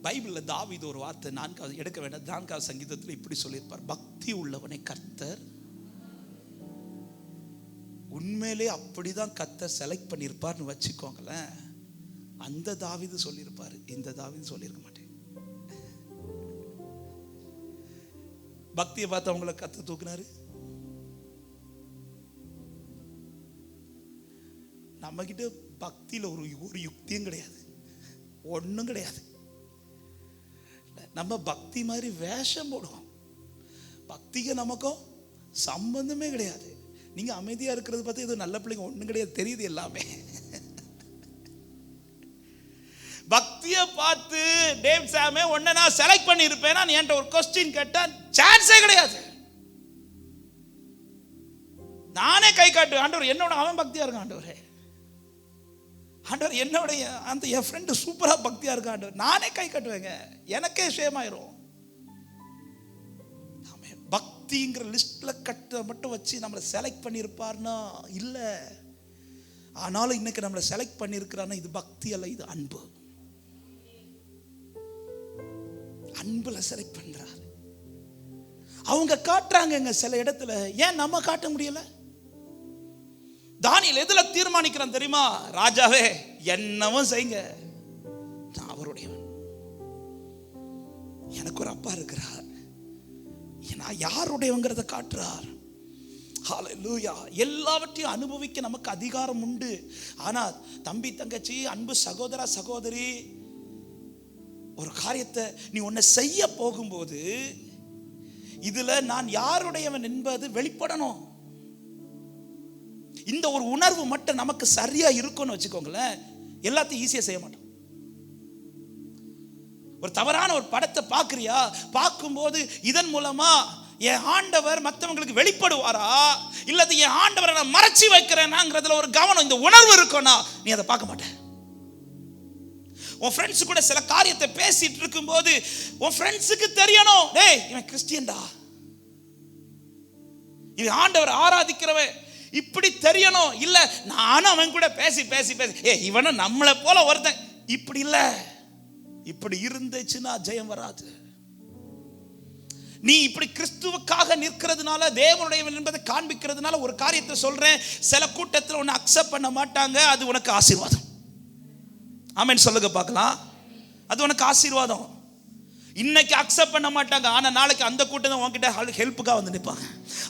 பைபிளில் தாவீது ஒரு வார்த்தை 4வது எடுக்க வேண்டாம், 4வது சங்கீதத்தில் இப்படி சொல்லியிருப்பார், பக்தி உள்ளவனை கர்த்தர். உண்மையிலே அப்படிதான் கர்த்தர் செலக்ட் பண்ணியிருப்பார்னு வச்சுக்கோங்களேன். அந்த தாவீது சொல்லியிருப்பாரு, இந்த தாவீது சொல்லியிருக்க மாட்டேன். பக்தியை பார்த்து அவங்கள கர்த்தர் தூக்குனாரு. நம்ம கிட்ட பக்தியில் ஒரு யுக்தியும் கிடையாது, ஒன்றும் கிடையாது. நம்ம பக்தி மாதிரி வேஷம் போடுவோம், பக்திக்கு நமக்கும் சம்பந்தமே கிடையாது. நீங்க அமைதியா இருக்கிறது பார்த்து இது நல்ல பிள்ளைங்க ஒன்றும் கிடையாது, தெரியுது எல்லாமே. பக்தியை பார்த்து டேவ் சாமே ஒன்ன நான் செலக்ட் பண்ணி இருப்பேன், நான் என்கிட்ட ஒரு கொஸ்டின் கேட்டா சான்ஸே கிடையாது. நானே கை காட்டுவேன், ஆண்டவர் என்னோட அவன் பக்தியா இருக்கான், ஆண்டவரே ஆண்டவர் என்னோட அந்த என் ஃப்ரெண்டு சூப்பரா பக்தியா இருக்கான் ஆண்டவர், நானே கை காட்டுவேங்க, எனக்கே சேமாயிரும். பக்திங்கிற லிஸ்ட்ல கட்ட மட்டும் வச்சு நம்மளை செலக்ட் பண்ணியிருப்பார்னா இல்ல. ஆனாலும் இன்னைக்கு நம்மளை செலக்ட் பண்ணியிருக்கிறான்னா இது பக்தி அல்ல, இது அன்பு. அன்புல செலக்ட் பண்றாரு. அவங்க காட்டுறாங்க சில இடத்துல, ஏன் நம்ம காட்ட முடியல? தானியேல் எதுல தீர்மானிக்கிறான் தெரியுமா? ராஜாவே என்னவும் செய்யுங்க, நான் அவருடையவன், எனக்கு ஒரு அப்பா இருக்கிறார், நான் யாருடையவங்கிறத காட்டுறார். ஹல்லேலூயா. எல்லாவற்றையும் அனுபவிக்க நமக்கு அதிகாரம் உண்டு. ஆனா தம்பி தங்கச்சி, அன்பு சகோதரா சகோதரி, ஒரு காரியத்தை நீ ஒன்ன செய்ய போகும்போது இதுல நான் யாருடையவன் என்பது வெளிப்படணும். இந்த ஒரு உணர்வு மட்டும் நமக்கு சரியா இருக்கும்னு வச்சுக்கோங்களேன், எல்லாத்தையும் ஈஸியா செய்ய மாட்டோம். ஒரு தவறான ஒரு படத்தை பார்க்கறியா, பார்க்கும்போது இதன் மூலமா என் ஆண்டவர் மற்றவங்களுக்கு வெளிப்படுவாரா, இல்லது என் ஆண்டவரை நான் மறைச்சி வைக்கிறேனாங்கிறதுல ஒரு கவனம், இந்த உணர்வு இருக்கும்னா நீ அதை பார்க்க மாட்டேன். உன் ஃப்ரெண்ட்ஸ் கூட சில காரியத்தை பேசிட்டு இருக்கும்போது உன் ஃப்ரெண்ட்ஸுக்கு தெரியணும், டேய் இவன் கிறிஸ்டியன்டா, இவன் ஆண்டவர் ஆராதிக்கிறவன், இப்படி தெரியணும். இல்ல நானும் அவன் கூட பேசி பேசி பேசி இவனும் நம்மளை போல ஒருத்தன், இப்படி இல்ல. இப்படி இருந்துச்சுன்னா ஜெயம் வராது. நீ இப்படி கிறிஸ்துவுக்காக நிற்கிறதுனால, தேவனுடையவன் என்பதை காண்பிக்கிறதுனால ஒரு காரியத்தை சொல்றேன், சில கூட்டத்தில் உன்னை அக்செப்ட் பண்ண மாட்டாங்க, அது உனக்கு ஆசீர்வாதம். ஆமென் சொல்லுங்க பார்க்கலாம். அது உனக்கு ஆசீர்வாதம். இன்னைக்கு அக்செப்ட் பண்ண மாட்டாங்க, ஆனா நாளைக்கு அந்த கூட்டம் தான் உன்கிட்ட ஹெல்ப்புக்காக வந்து நிற்பாங்க,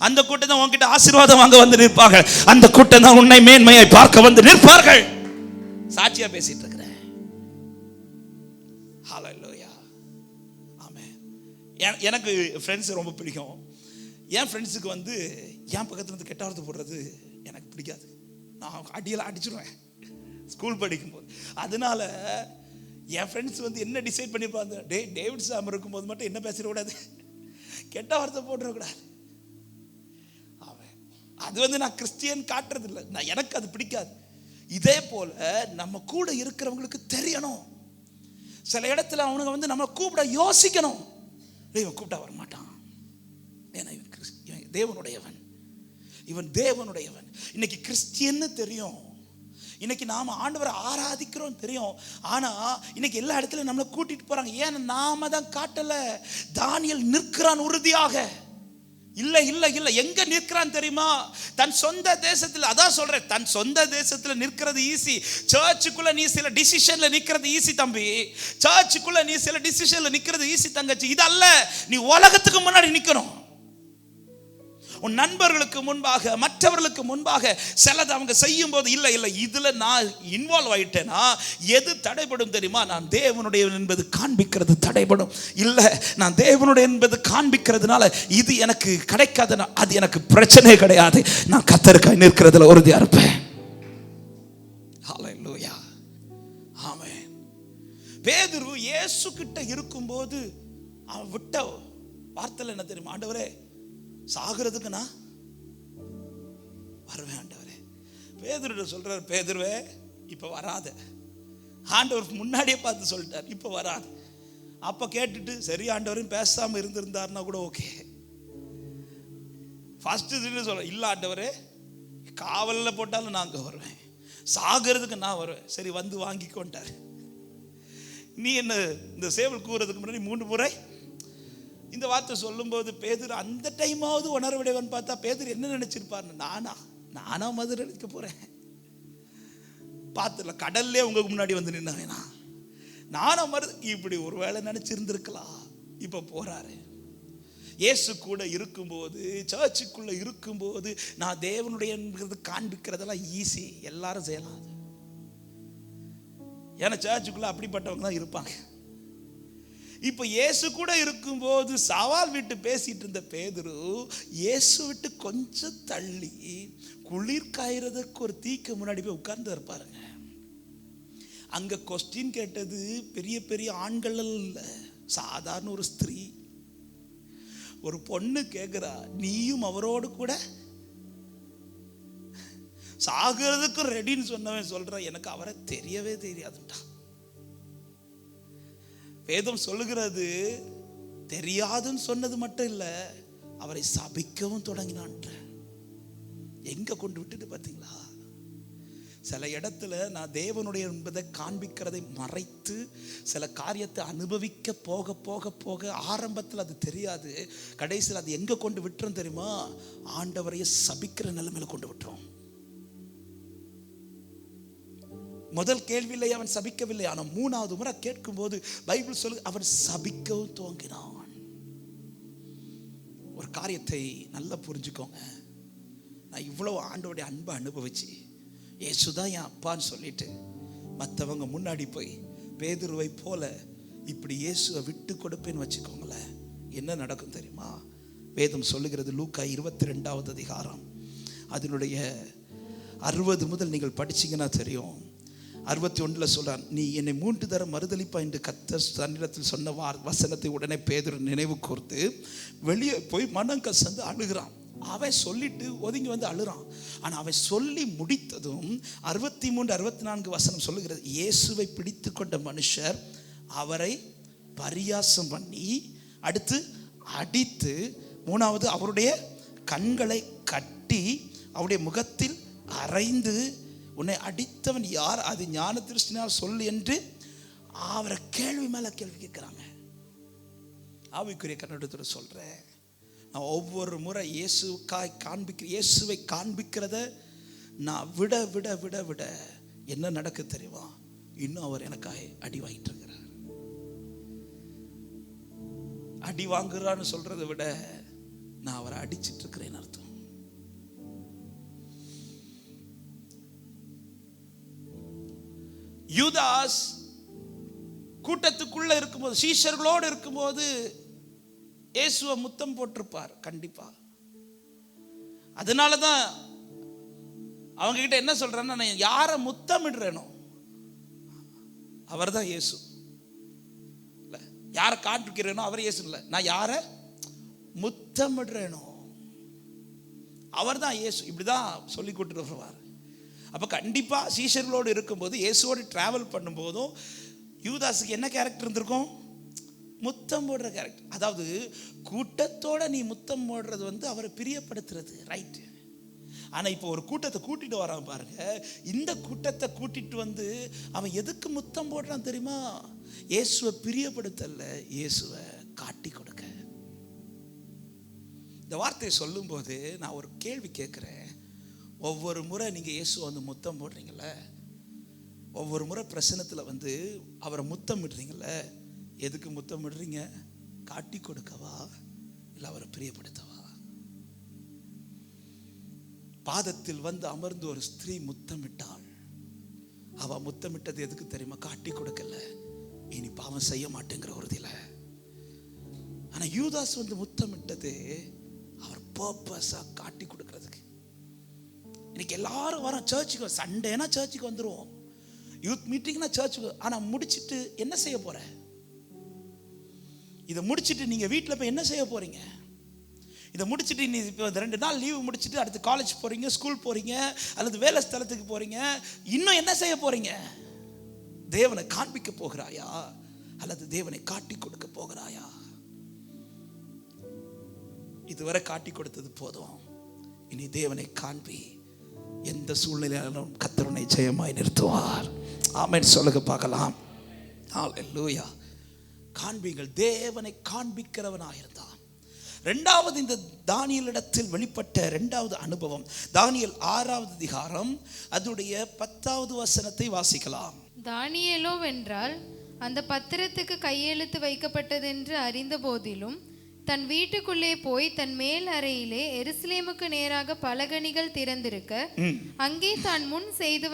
அந்த கூட்டம் தான் உன்கிட்ட ஆசீர்வாதம் வாங்க வந்து நிற்பாங்க, அந்த கூட்டம் தான் உன்னை மேன்மையை பார்க்க வந்து நிற்பார்கள். சாட்சியா பேசிட்டு இருக்கிறேன். ஹல்லேலூயா. ஆமென். எனக்கு ஃப்ரெண்ட்ஸ் ரொம்ப பிடிக்கும். என் ஃப்ரெண்ட்ஸுக்கு வந்து என் பக்கத்துல இருந்து கெட்ட வார்த்தை போடுறது எனக்கு பிடிக்காது. நான் அடியெல்லாம் அடிச்சிருவேன் ஸ்கூல் படிக்கும்போது. அதனால என் ஃப்ரெண்ட்ஸ் வந்து என்ன டிசைட் பண்ணியிருப்பாங்க, டேவிட் சாம் இருக்கும்போது மட்டும் என்ன பேசிடக்கூடாது, கெட்ட வார்த்தை போட்டுறக்கூடாது. அது வந்து நான் கிறிஸ்டியன் காட்டுறது இல்லை, நான் எனக்கு அது பிடிக்காது. இதே போல நம்ம கூட இருக்கிறவங்களுக்கு தெரியணும். சில இடத்துல அவனுங்க வந்து நம்ம கூப்பிட யோசிக்கணும், இவன் கூப்பிட்டா வர மாட்டான், ஏன்னா இவன் தேவனுடையவன், இவன் தேவனுடையவன். இன்னைக்கு கிறிஸ்டியன்னு தெரியும், இன்னைக்கு நாம ஆண்டவரை ஆராதிக்கிறோம் தெரியும், ஆனா இன்னைக்கு எல்லா இடத்துலயும் நம்மளை கூட்டிட்டு போறாங்க, ஏன் நாம தான் காட்டல. தானியேல் நிற்கிறான் உறுதியாக, இல்ல இல்ல இல்ல, எங்க நிற்கிறான் தெரியுமா? தன் சொந்த தேசத்தில். அதான் சொல்றேன், தன் சொந்த தேசத்தில் நிற்கிறது ஈஸி. சர்ச்சுக்குள்ள நீ சில டிசிஷன்ல நிற்கிறது ஈஸி தம்பி. சர்ச்சுக்குள்ள நீ சில டிசிஷன்ல நிற்கிறது ஈஸி தங்கச்சி. இது அல்ல, நீ உலகத்துக்கு முன்னாடி நிக்கணும். உன் நண்பர்களுக்கு முன்பாக, மற்றவர்களுக்கு முன்பாக சிலது அவங்க செய்யும் போது இல்ல இல்ல இதுல நான் இன்வால்வ் ஆயிட்டேனா எது தடைபடும் தெரியுமா? நான் தேவனுடைய என்பது காண்பிக்கிறது தடைபடும். இல்ல நான் தேவனுடைய என்பது காண்பிக்கிறதுனால இது எனக்கு கிடைக்காதுன்னா அது எனக்கு பிரச்சனை கிடையாது. நான் கர்த்தருக்காய் நிற்கிறதுல உறுதியா இருப்பேன். ஹல்லேலூயா, ஆமென். பேதுரு இயேசு கிட்ட இருக்கும்போது அவன் விட்ட வார்த்தை என்ன தெரியுமா? ஆண்டவரே, சாகிறதுக்கு நான் வருவேன் ஆண்டவரே. பேதுரு சொல்றாரு, பேதுருவே இப்ப வராத. ஆண்டவர் முன்னாடியே பார்த்து சொல்லிட்டார், இப்ப வராது. அப்ப கேட்டுட்டு சரி ஆண்டவரும் பேசாம இருந்திருந்தாருன்னா கூட ஓகே. ஃபர்ஸ்ட் சொல்ல, இல்ல ஆண்டவரே காவல்ல போட்டாலும் நான் அங்க வருவேன், சாகிறதுக்கு நான் வருவேன். சரி வந்து வாங்கிக்கொண்டார். நீ என்ன இந்த சேவல் கூறதுக்கு முன்னாடி 3 முறை இந்த வார்த்தை சொல்லும்போது பேதுரு அந்த டைமாவது உணர்விடைவன் பார்த்தா பேதுரு என்ன நினைச்சிருப்பாரு? நானா மதுரை அடிக்க போறேன், பார்த்துல கடல்லே உங்க முன்னாடி வந்து நின்னா நானும் மறு இப்படி ஒருவேளை நினைச்சிருந்திருக்கலாம். இப்ப போறாரு. இயேசு கூட இருக்கும்போது, சர்ச்சுக்குள்ள இருக்கும்போது நான் தேவனுடைய காண்பிக்கிறதெல்லாம் ஈஸி, எல்லாரும் செய்யலாம். ஏன்னா சர்ச்சுக்குள்ள அப்படிப்பட்டவங்க தான் இருப்பாங்க. இப்ப இயேசு கூட இருக்கும்போது சவால் விட்டு பேசிட்டு இருந்த பேதுரு இயேசு விட்டு கொஞ்சம் தள்ளி குளிர் காயறதுக்கு ஒரு தீக்கு முன்னாடி போய் உட்கார்ந்து இருப்பாருங்க. அங்க கொஸ்டின் கேட்டது பெரிய பெரிய ஆண்கள் இல்ல, சாதாரண ஒரு ஸ்திரீ. ஒரு பொண்ணு கேக்குறா, நீயும் அவரோடு கூட சாகிறதுக்கு ரெடின்னு சொன்னவன் சொல்ற, எனக்கு அவரை தெரியவே தெரியாதுட்டா. வேதம் சொல்லுகிறது, தெரியாதுன்னு சொன்னது மட்டும் இல்ல, அவரை சபிக்கவும் தொடங்கினான். எங்க கொண்டு விட்டுட்டு பார்த்தீங்களா? சில இடத்துல நான் தேவனுடைய என்பதை காண்பிக்கிறதை மறைத்து சில காரியத்தை அனுபவிக்க போக போக போக ஆரம்பத்தில் அது தெரியாது, கடைசியில் அது எங்க கொண்டு விட்டுரும் தெரியுமா? ஆண்டவரையே சபிக்கிற நிலைமையில கொண்டு விட்டுரும். முதல் கேள்வியிலே அவன் சபிக்கவில்லை, ஆனால் 3வது முறை கேட்கும் போது பைபிள் சொல்லு அவன் சபிக்கவும் துவங்கினான். ஒரு காரியத்தை நல்லா புரிஞ்சுக்கோங்க. நான் இவ்வளவு ஆண்டவருடைய அன்பை அனுபவிச்சு இயேசுதான் என் அப்பான்னு சொல்லிட்டு மற்றவங்க முன்னாடி போய் பேதுருவை போல இப்படி இயேசுவை விட்டு கொடுப்பேன்னு வச்சுக்கோங்களேன், என்ன நடக்கும் தெரியுமா? வேதம் சொல்லுகிறது, லூக்கா 22வது அதிகாரம் அதனுடைய 60 முதல் நீங்கள் படிச்சீங்கன்னா தெரியும். 61 சொல்றான், நீ என்னை 3 தரம் மறுதலிப்பா என்று கர்த்தர் தன்னிடத்தில் சொன்ன வசனத்தை உடனே பேதுரு நினைவு கூர்ந்து வெளியே போய் மனம் கசந்து அழுகிறான். அவன் சொல்லிட்டு ஒதுங்கி வந்து அழுறான். ஆனால் அவன் சொல்லி முடித்ததும் 63, 64 வசனம் சொல்லுகிறது, இயேசுவை பிடித்து கொண்ட மனுஷர் அவரை பரியாசம் பண்ணி, அடுத்து அடித்து, 3வது அவருடைய கண்களை கட்டி அவருடைய முகத்தில் அறைந்து, உன்னை அடித்தவன் யார், அது ஞான திருஷ்டினால் சொல்லு என்று அவரை கேள்வி மேல கேள்வி கேட்கிறாங்க. ஆவிக்குரிய கண்ணோட்டத்தோட சொல்றேன், நான் ஒவ்வொரு முறை இயேசுவை காண்பிக்கிறத நான் விட விட விட விட என்ன நடக்கு தெரியுமா? இன்னும் அவர் எனக்காக அடி வாங்கிட்டு இருக்கிறார். அடி வாங்குறான்னு சொல்றதை விட நான் அவரை அடிச்சிட்டு இருக்கிறேன்னு அர்த்தம். யூதாஸ் கூட்டத்துக்குள்ள இருக்கும்போது, சீஷர்களோடு இருக்கும்போது இயேசுவை முத்தம் போட்டிருப்பார் கண்டிப்பா. அதனாலதான் அவங்க கிட்ட என்ன சொல்றேன்னா, நான் யாரை முத்தமிடுறேனோ அவர் தான் இயேசு. யாரை காண்பிக்கிறேனோ அவர் இயேசு இல்லை, நான் யாரை முத்தமிடுறேனோ அவர் தான் இயேசு. இப்படிதான் சொல்லி கூட்டு வருவார். அப்போ கண்டிப்பாக சீஷர்களோடு இருக்கும்போது, இயேசுவோடு டிராவல் பண்ணும்போதும் யூதாஸுக்கு என்ன கேரக்டர் இருந்திருக்கும்? முத்தம் போடுற கேரக்டர். அதாவது கூட்டத்தோட நீ முத்தம் போடுறது அவரை பிரியப்படுத்துறது, ரைட்டு. ஆனால் இப்போ ஒரு கூட்டத்தை கூட்டிட்டு வரான் பாருங்க. இந்த கூட்டத்தை கூட்டிட்டு வந்து அவன் எதுக்கு முத்தம் போடுறான் தெரியுமா? இயேசுவை பிரியப்படுத்தல, இயேசுவை காட்டி கொடுக்க. இந்த வார்த்தையை சொல்லும்போது நான் ஒரு கேள்வி கேட்குறேன். ஒவ்வொரு முறை நீங்கள் இயேசு வந்து முத்தம் போடுறீங்கள, ஒவ்வொரு முறை பிரசனத்தில் வந்து அவரை முத்தம் விடுறீங்கள, எதுக்கு முத்தம் விடுறீங்க? காட்டி கொடுக்கவா இல்லை அவரை பிரியப்படுத்தவா? பாதத்தில் வந்து அமர்ந்து ஒரு ஸ்திரீ முத்தமிட்டாள். அவ முத்தமிட்டது எதுக்கு தெரியுமா? காட்டி கொடுக்கல, இனி பாவம் செய்ய மாட்டேங்கிற உறுதியில. ஆனா யூதாஸ் வந்து முத்தமிட்டது அவர் பர்பஸா காட்டி கொடுக்கறதுக்கு. இன்னைக்கு எல்லாரும் வரோம் சர்ச்சுக்கு, சண்டேனா சர்ச்சுக்கு வந்துருவோம், யூத் மீட்டிங்னா சர்ச்சுக்கு. ஆனா முடிச்சிட்டு என்ன செய்ய போற? இதை முடிச்சிட்டு நீங்க வீட்டில் போய் என்ன செய்ய போறீங்க? இதை முடிச்சுட்டு நீ இப்போ 2 நாள் லீவு முடிச்சுட்டு அடுத்து காலேஜ் போறீங்க, ஸ்கூல் போறீங்க, அல்லது வேலை ஸ்தலத்துக்கு போறீங்க. இன்னும் என்ன செய்ய போறீங்க? தேவனை காண்பிக்க போகிறாயா அல்லது தேவனை காட்டி கொடுக்க போகிறாயா? இதுவரை காட்டி கொடுத்தது போதும், இனி தேவனை காண்பி. எந்த சூழ்நிலையாலும் கர்த்தர் உன்னை ஜெயமாய் நிறுத்துவார். ஆமென் சொல்லுங்க பார்க்கலாம். ஹல்லேலூயா. காண்பீங்கள், தேவனை காண்பிக்கிறவனாயிருந்தான். இரண்டாவது, இந்த தானியேலிடத்தில் வெளிப்பட்ட இரண்டாவது அனுபவம், தானியேல் 6வது அதிகாரம் அதுடைய 10வது வசனத்தை வாசிக்கலாம். தானியேலோ வென்றால் அந்த பத்திரத்துக்கு கையெழுத்து வைக்கப்பட்டதென்று அறிந்த போதிலும் தன் வீட்டுக்குள்ளே போய் தன் மேல் அறையிலே எருசலேமுக்கு நேராக பலகணிகள் திறந்திருக்க அங்கே தான் முன் செய்து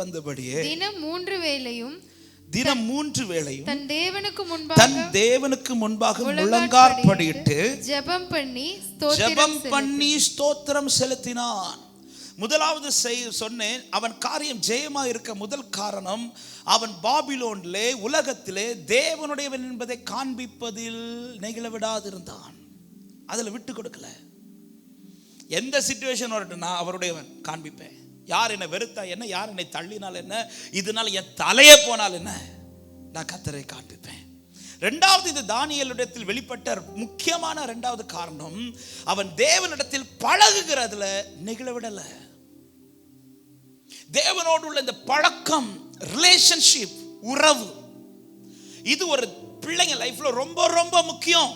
வந்தபடியே தினம் 3 வேளையும் தன் தேவனுக்கு முன்பாக முழங்காற்படியிட்டு ஜெபம் பண்ணி ஸ்தோத்திரம் செலுத்தினான். முதலாவது சொன்னேன், அவன் காரியம் ஜெயமா இருக்க முதல் காரணம், அவன் பாபிலோனிலே உலகத்திலே தேவனுடையவன் என்பதை காண்பிப்பதில் நெகிழ விடாதிருந்தான். அதுல விட்டு கொடுக்கல. எந்த சிச்சுவேஷன் வரட்டும், நான் அவருடையவன் காண்பிப்பேன். யார் என்னை வெறுத்தா என்ன, யார் என்னை தள்ளினால் என்ன, இதனால என் தலையே போனால் என்ன, நான் கர்த்தரை காண்பிப்பேன். இரண்டாவது, இந்த தானியேலிடத்தில் வெளிப்பட்ட முக்கியமான இரண்டாவது காரணம், அவன் தேவனிடத்தில் பழகுகிறதுல நெகிழ விடல. தேவனோடு உள்ள இந்த பழக்கம், ரிலேஷன்ஷிப், உறவு, இது ஒரு பிள்ளைங்க லைஃப்ல ரொம்ப ரொம்ப முக்கியம்.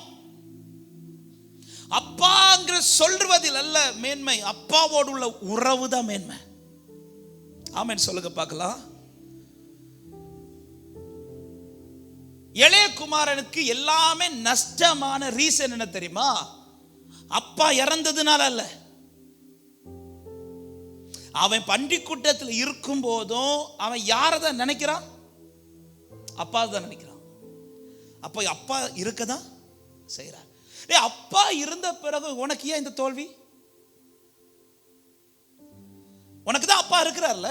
அப்பாங்கிற சொல்வதில் அல்ல மேன்மை, அப்பாவோடு உள்ள உறவு தான் மேன்மை. ஆமென் சொல்லுங்க பார்க்கலாம். இளைய குமாரனுக்கு எல்லாமே நஷ்டமான ரீசன் என்ன தெரியுமா? அப்பா இறந்ததுனால அல்ல. அவன் பன்றி கூட்டத்தில் இருக்கும் போதும் அவன் யாரதான் நினைக்கிறான்? அப்பா தான் நினைக்கிறான். அப்ப அப்பா இருக்கதான் செய்யறான். அப்பா இருந்த பிறகு உனக்கு ஏன் இந்த தோல்வி? உனக்கு தான் அப்பா இருக்கிறார்ல,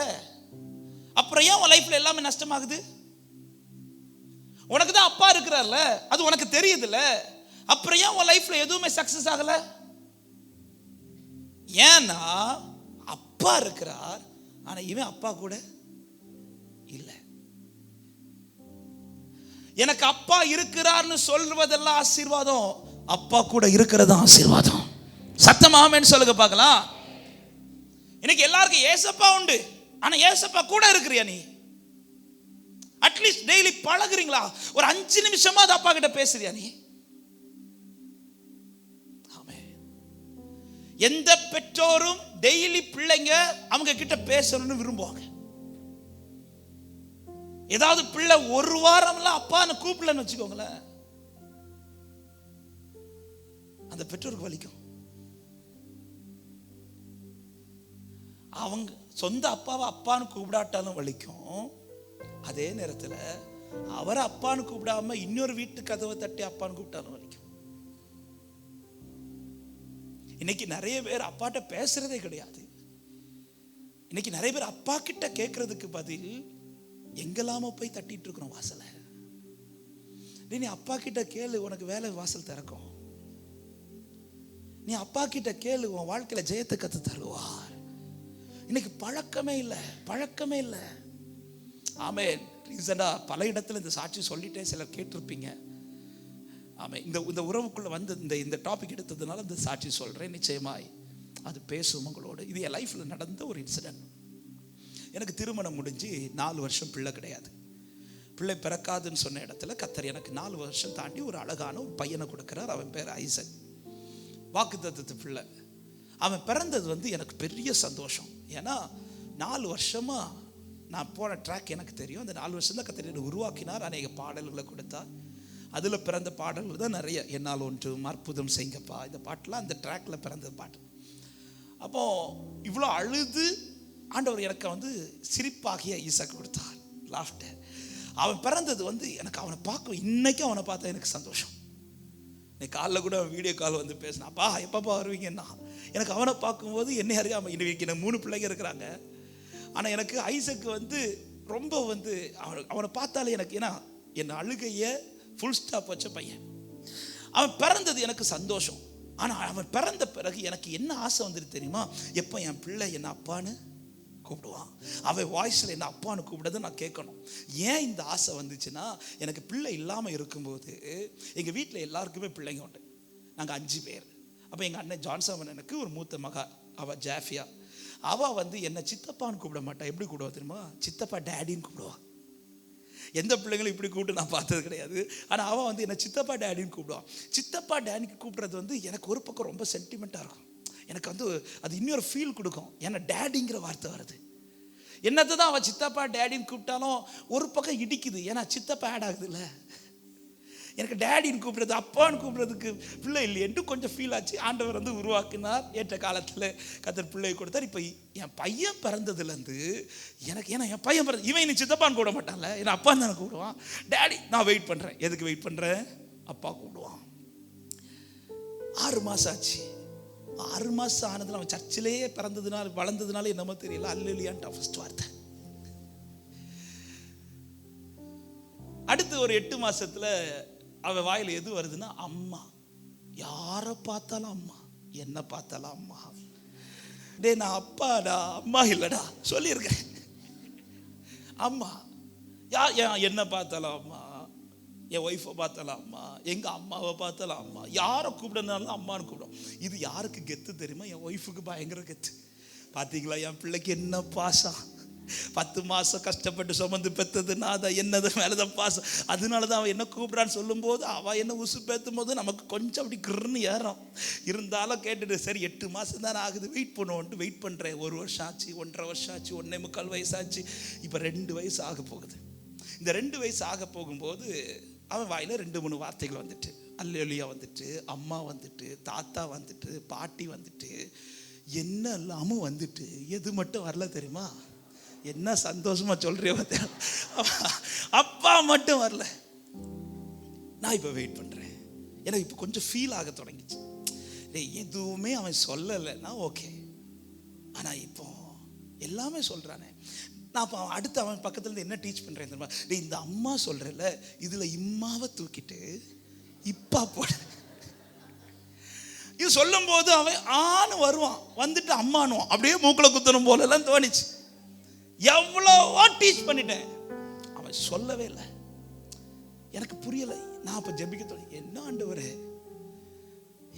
அப்புறம் ஏன் உன் லைஃப்ல எல்லாமே நஷ்டமாகுது? உனக்கு தான் அப்பா இருக்கிறார்ல, அது உனக்கு தெரியுதுல்ல, அப்புறம் ஏன் உன் லைஃப்ல எதுவுமே சக்சஸ் ஆகல? ஏன்னா அப்பா இருக்கிறார், ஆனா இவன் அப்பா கூட இல்லை. எனக்கு அப்பா இருக்கிறார்னு சொல்வதெல்லாம் ஆசீர்வாதம், அப்பா கூட இருக்கிறது ஆசீர்வாதம். சத்தமா ஆமென் சொல்லுங்க பார்க்கலாம். இன்னைக்கு எல்லாருக்கும் ஏசப்பா உண்டு, ஆனா ஏசப்பா கூட இருக்கிறியா நீ? அட்லீஸ்ட் டெய்லி பழகுறீங்களா? ஒரு 5 நிமிஷமா அது அப்பா கிட்ட பேசுறியா நீ? எந்த பெற்றோரும் டெய்லி பிள்ளைங்க அவங்க கிட்ட பேசணும்னு விரும்புவாங்க. ஏதாவது பிள்ளை ஒரு வாரம்லாம் அப்பான்னு கூப்பிடலன்னு வச்சுக்கோங்களேன், அந்த பெற்றோருக்கு வலிக்கும். அவங்க சொந்த அப்பாவை அப்பான்னு கூப்பிடாட்டாலும் வலிக்கும். அதே நேரத்தில் அவரை அப்பான்னு கூப்பிடாம இன்னொரு வீட்டு கதவை தட்டி அப்பான்னு கூப்பிட்டாலும் வலிக்கும். இன்னைக்கு நிறைய பேர் அப்பாட்ட பேசுறதே கிடையாது. இன்னைக்கு நிறைய பேர் அப்பா கிட்ட கேட்கறதுக்கு பதில் எங்கெல்லாமோ போய் தட்டிட்டு இருக்கிறோம் வாசலை. நீ அப்பா கிட்ட கேளு, உனக்கு வேலை வாசல் திறக்கும். நீ அப்பா கிட்ட கேளு, உன் வாழ்க்கையில ஜெயத்தை கத்து தருவார். இன்னைக்கு பழக்கமே இல்லை. ஆமென். ரீசெண்டா பல இடத்துல இந்த சாட்சி சொல்லிட்டே சிலர் கேட்டிருப்பீங்க. ஆமென். இந்த உறவுக்குள்ள வந்து இந்த டாபிக் எடுத்ததுனால இந்த சாட்சி சொல்றேன். நிச்சயமாய் அது பேசும் உங்களோடு. இது என் லைஃப்ல நடந்த ஒரு இன்சிடென்ட். எனக்கு திருமணம் முடிஞ்சு 4 வருஷம் பிள்ளை கிடையாது. பிள்ளை பிறக்காதுன்னு சொன்ன இடத்துல கர்த்தர் எனக்கு 4 வருஷம் தாண்டி ஒரு அழகான ஒரு பையனை கொடுக்கிறார். அவன் பேர் ஐசக், வாக்குத்தத்தத்து பிள்ளை. அவன் பிறந்தது வந்து எனக்கு பெரிய சந்தோஷம். ஏன்னா 4 வருஷமா நான் போன ட்ராக் எனக்கு தெரியும். அந்த 4 வருஷம் தான் கர்த்தர் உருவாக்கினார். அநேக பாடல்களை கொடுத்தார். அதில் பிறந்த பாடல்கள் தான் நிறைய. என்னால் ஒன்றும் அற்புதம் செய்யுங்கப்பா, இந்த பாட்டெலாம் அந்த ட்ராக்ல பிறந்த பாட்டு. அப்போ இவ்வளோ அழுது ஆண்டவர் எனக்கு வந்து சிரிப்பாகிய ஈசாக்கு கொடுத்தார், லாஃப்டர். அவன் பிறந்தது வந்து எனக்கு அவனை பார்க்க, இன்னைக்கும் அவனை பார்த்தா எனக்கு சந்தோஷம். இன்னைக்கு காலைல கூட அவன் வீடியோ கால் வந்து பேசினாப்பா, எப்பப்பா வருவீங்கன்னா. எனக்கு அவனை பார்க்கும்போது என்னை அறியாமல், இன்னைக்கு எனக்கு 3 பிள்ளைங்க இருக்கிறாங்க. ஆனால் எனக்கு ஐசக்கு வந்து ரொம்ப வந்து அவனை பார்த்தாலே எனக்கு, ஏன்னா என் அழுகையை ஃபுல் ஸ்டாப் வச்ச பையன். அவன் பிறந்தது எனக்கு சந்தோஷம். ஆனால் அவன் பிறந்த பிறகு எனக்கு என்ன ஆசை வந்துட்டு தெரியுமா? எப்போ என் பிள்ளை என்ன அப்பான்னு கூப்பிடுவான், அவன் வாய்ஸில் என்ன அப்பான்னு கூப்பிடுறதை நான் கேட்கணும். ஏன் இந்த ஆசை வந்துச்சுன்னா, எனக்கு பிள்ளை இல்லாமல் இருக்கும்போது எங்கள் வீட்டில் எல்லாருக்குமே பிள்ளைங்க உண்டு. நாங்கள் 5 பேர். அப்போ எங்கள் அண்ணன் ஜான்சன் எனக்கு ஒரு மூத்த மகா, அவள் ஜாஃபியா. அவள் வந்து என்னை சித்தப்பான்னு கூப்பிட மாட்டா. எப்படி கூப்பிடுவா தெரியுமா? சித்தப்பா டேடின்னு கூப்பிடுவா. எந்த பிள்ளைங்களும் இப்படி கூப்பிட்டு நான் பார்த்தது கிடையாது. ஆனால் அவள் வந்து என்னை சித்தப்பா டேடின்னு கூப்பிடுவான். சித்தப்பா டேடிக்கு கூப்பிட்றது வந்து எனக்கு ஒரு பக்கம் ரொம்ப சென்டிமெண்ட்டாக இருக்கும். எனக்கு வந்து அது இன்னொரு ஃபீல் கொடுக்கும். ஏன்னா டேடிங்கிற வார்த்தை வருது. என்னத்தை தான் அவள் சித்தப்பா டேடின்னு கூப்பிட்டாலும் ஒரு பக்கம் இடிக்குது. ஏன்னா சித்தப்பா ஆட் ஆகுது இல்லை. எனக்கு டேடின்னு கூப்பிடுறது, அப்பான்னு கூப்பிடுறதுக்கு பிள்ளை இல்லையென்று கொஞ்சம் ஃபீல் ஆச்சு. ஆண்டவர் வந்து உருவாக்கினார். ஏற்ற காலத்தில் கர்த்தர் பிள்ளையை கொடுத்தார். இப்போ என் பையன் பிறந்ததுலேருந்து எனக்கு, ஏன்னா என் பையன் பிறந்த, இவன் இன்னும் சித்தப்பான்னு கூப்பிட மாட்டான்ல, ஏன்னா அப்பான்னு தானே கூப்பிடுவான். டேடி நான் வெயிட் பண்ணுறேன். எதுக்கு வெயிட் பண்ணுறேன்? அப்பா கூப்பிடுவான். 6 மாதம் ஆச்சு. 6 மாதம் ஆனதில் அவன் சர்ச்சிலேயே பிறந்ததுனால வளர்ந்ததுனால என்னமோ தெரியல, அல்லேலூயான்ட்டு ஃபர்ஸ்ட் வார்த்தை. அடுத்து ஒரு 8 மாசத்துல அவன் வாயில் எது வருதுன்னா அம்மா. யாரை பார்த்தாலும் அம்மா, என்ன பார்த்தாலும் அம்மா. டே நான் அப்பாடா, அம்மா இல்லடா சொல்லியிருக்கேன். அம்மா என்ன பார்த்தாலும் அம்மா, என் ஒய்ஃபை பார்த்தாலும் அம்மா, எங்கள் அம்மாவை பார்த்தாலும் அம்மா. யாரை கூப்பிடனாலும் அம்மான்னு கூப்பிடும். இது யாருக்கு கெத்து தெரியுமா? என் ஒய்ஃபுக்கு பயங்கர கெத்து. பார்த்தீங்களா என் பிள்ளைக்கு என்ன பாசம். 10 மாதம் கஷ்டப்பட்டு சுமந்து பெற்றதுன்னா அதை என்னது மேலதான் பாசம். அதனால தான் அவன் என்ன கூப்பிடான்னு சொல்லும்போது அவள் என்ன உசு பேத்தும் போது நமக்கு கொஞ்சம் அப்படி கிருன்னு ஏறும். இருந்தாலும் கேட்டுட்டு சரி 8 மாதம் தானே ஆகுது, வெயிட் பண்ணுவோன்ட்டு வெயிட் பண்ணுறேன். 1 வருஷம் ஆச்சு, 1.5 வருஷம் ஆச்சு, 1.25 வயசு ஆச்சு. இப்போ 2 வயசு ஆக போகுது. இந்த 2 வயசு ஆக போகும்போது அவன் வாயில் 2-3 வார்த்தைகள் வந்துட்டு, அல்லேலூயா வந்துட்டு, அம்மா வந்துட்டு, தாத்தா வந்துட்டு, பாட்டி வந்துட்டு, என்ன எல்லாமும் வந்துட்டு. எது மட்டும் வரல தெரியுமா? என்ன சந்தோஷமா சொல்றியோ, அப்பா மட்டும் வரல. நான் இப்போ வெயிட் பண்ணுறேன். எனக்கு இப்போ கொஞ்சம் ஃபீல் ஆக தொடங்கிச்சு. எதுவுமே அவன் சொல்லலைன்னா ஓகே, ஆனால் இப்போ எல்லாமே சொல்கிறானே. நான் இப்போ அடுத்து அவன் பக்கத்துலேருந்து என்ன டீச் பண்ணுறேன் தெரியுமா? இந்த அம்மா சொல்கிறேன்ல, இதில் இம்மாவை தூக்கிட்டு இப்பா போட. இது சொல்லும் போது அவன் ஆணு வருவான், வந்துட்டு அம்மானுவான். அப்படியே மூக்கில் குத்தணும் போலெல்லாம் தோணிச்சு. எவ்வளவோ டீச் பண்ணிட்டேன், அவன் சொல்லவே இல்லை. எனக்கு புரியலை. நான் அப்போ ஜெபிக்க தொடங்கி, என்ன ஆண்டவரே,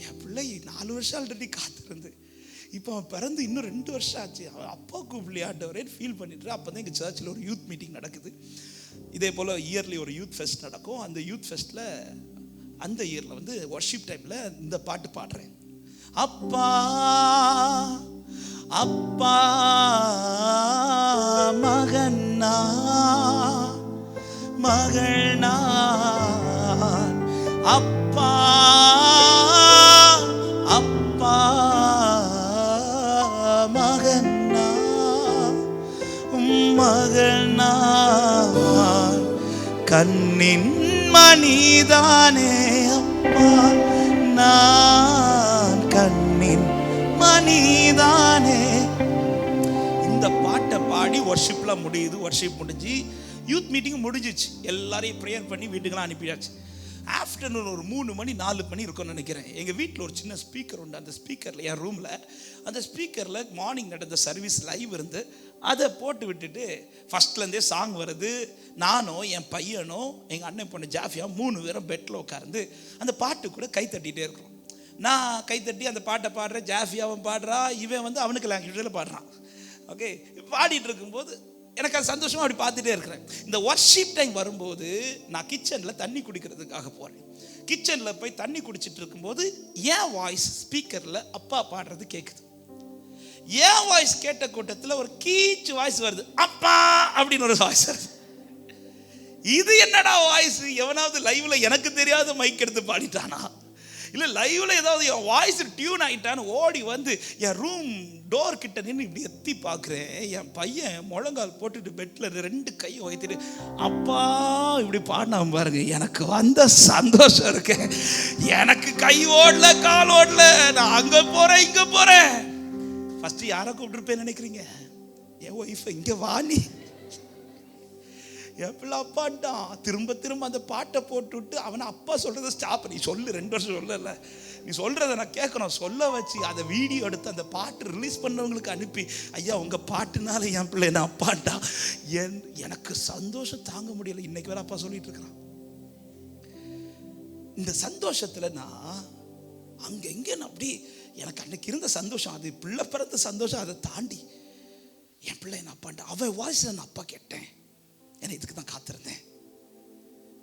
என் பிள்ளை 4 வருஷம் ஆல்ரெடி காத்திருந்து இப்போ அவன் பிறந்து இன்னும் 2 வருஷம் ஆச்சு, அவன் அப்பா கூப்பிடலையே ஆண்டவரேன்னு ஃபீல் பண்ணிட்டு. அப்போ தான் எங்கள் சர்ச்சில் ஒரு யூத் மீட்டிங் நடக்குது. இதே போல் இயர்லி ஒரு யூத் ஃபெஸ்ட் நடக்கும். அந்த யூத் ஃபெஸ்ட்டில் அந்த இயரில் வந்து வர்ஷிப் டைமில் இந்த பாட்டு பாடுறேன். அப்பா அப்பா மகனா மகனா, அப்பா அப்பா மகனா மகனா, கண்ணின் மணிதானே அப்பா, நான் கண்ணின் மணிதானே. இந்த பாட்டை பாடி வர்ஷிப்லாம் முடியுது. வர்ஷிப் முடிஞ்சு யூத் மீட்டிங் முடிஞ்சிச்சு. எல்லாரையும் ப்ரேயர் பண்ணி வீட்டுக்கெல்லாம் அனுப்பியாச்சு. ஆஃப்டர்நூன் ஒரு 3 மணி 4 மணி இருக்கும்னு நினைக்கிறேன். எங்கள் வீட்டில் ஒரு சின்ன ஸ்பீக்கர் உண்டு. அந்த ஸ்பீக்கரில், என் ரூமில் அந்த ஸ்பீக்கரில் மார்னிங் நடந்த சர்வீஸ் லைவ் இருந்து அதை போட்டு விட்டுட்டு ஃபஸ்ட்லேருந்தே சாங் வருது. நானும் என் பையனும் எங்கள் அண்ணன் பொண்ணு ஜாஃபியா 3 பேரும் பெட்டில் உட்கார்ந்து அந்த பாட்டு கூட கை தட்டிகிட்டே இருக்கிறோம். நான் கைத்தட்டி அந்த பாட்டை பாடுறேன், ஜாஃபியாவும் பாடுறா, இவன் வந்து அவனுக்கு லாங்குவேஜில் பாடுறான். ஓகே, பாடிட்டு இருக்கும்போது எனக்கு அது சந்தோஷமாக அப்படி பார்த்துட்டே இருக்கிறேன். இந்த வர்ஷிப் டைம் வரும்போது நான் கிச்சனில் தண்ணி குடிக்கிறதுக்காக போகிறேன். கிச்சனில் போய் தண்ணி குடிச்சிட்டு இருக்கும்போது என் வாய்ஸ் ஸ்பீக்கரில் அப்பா பாடுறது கேட்குது. என் வாய்ஸ் கேட்ட கூட்டத்தில் ஒரு கீச்சு வாய்ஸ் வருது, அப்பா அப்படின்னு ஒரு வாய்ஸ் வருது. இது என்னடா வாய்ஸ்? எவனாவது லைவ்ல எனக்கு தெரியாத மைக் எடுத்து பாடிட்டானா, இல்லை லைவ்ல ஏதாவது என் வாய்ஸ் டியூன் ஆகிட்டான்னு ஓடி வந்து என் ரூம் டோர் கிட்ட நின்று இப்படி எத்தி பார்க்குறேன். என் பையன் முழங்கால் போட்டுட்டு பெட்டில் 2 கையை வைத்துட்டு அப்பா இப்படி பாடினா பாருங்க, எனக்கு வந்த சந்தோஷம் இருக்கு. எனக்கு கை ஓடல, கால் ஓடல, நான் அங்கே போகிறேன் இங்கே போகிறேன். ஃபஸ்ட்டு யாரை கூப்பிட்டுருப்பேன்னு நினைக்கிறீங்க? என் ஒய்ஃபை, இங்கே வாணி என் பிள்ளை அப்பான்ட்டான். திரும்ப திரும்ப அந்த பாட்டை போட்டுவிட்டு அவனை அப்பா சொல்கிறத ஸ்டாப், நீ சொல்லு, 2 வருஷம் சொல்லல, நீ சொல்கிறத நான் கேட்கணும் சொல்ல வச்சு அதை வீடியோ எடுத்து அந்த பாட்டு ரிலீஸ் பண்ணவங்களுக்கு அனுப்பி, ஐயா உங்கள் பாட்டுனால என் பிள்ளை என்ன அப்பான்ட்டான். எனக்கு சந்தோஷம் தாங்க முடியல. இன்னைக்கு வேற அப்பா சொல்லிட்டு இருக்கிறான். இந்த சந்தோஷத்தில் நான் அங்கே எங்கேன்னு அப்படி எனக்கு அன்னைக்கு இருந்த சந்தோஷம், அது பிள்ளை பிறந்த சந்தோஷம், அதை தாண்டி என் பிள்ளை என்ன அப்பான்ட்டான். அவன் வாய்ஸில் நான் அப்பா கேட்டேன். ஏன்னா இதுக்கு தான் காத்திருந்தேன்.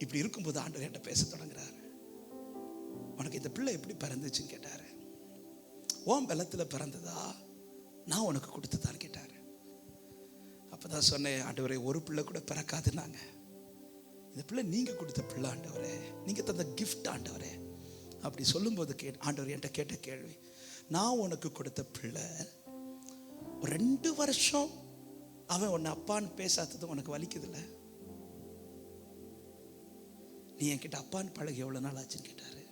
இப்படி இருக்கும்போது ஆண்டவர் என்கிட்ட பேச தொடங்குறாரு. உனக்கு இந்த பிள்ளை எப்படி பிறந்துச்சுன்னு கேட்டாரு. ஓம் பலத்தில் பிறந்ததா, நான் உனக்கு கொடுத்ததான்னு கேட்டாரு. அப்பதான் சொன்னேன், ஆண்டவரே ஒரு பிள்ளை கூட பிறக்காதுன்னாங்க. இந்த பிள்ளை நீங்க கொடுத்த பிள்ளை ஆண்டவரே, நீங்க தந்த கிஃப்ட் ஆண்டவரே. அப்படி சொல்லும்போது ஆண்டவர் என்கிட்ட கேட்ட கேள்வி, நான் உனக்கு கொடுத்த பிள்ளை 2 வருஷம் அவன் உன்னை அப்பான்னு பேசாதது உனக்கு வலிக்குதுல்ல? நீ என்கிட்ட அப்பான்னு பழகி எவ்வளோ நாள் ஆச்சுன்னு கேட்டாரு.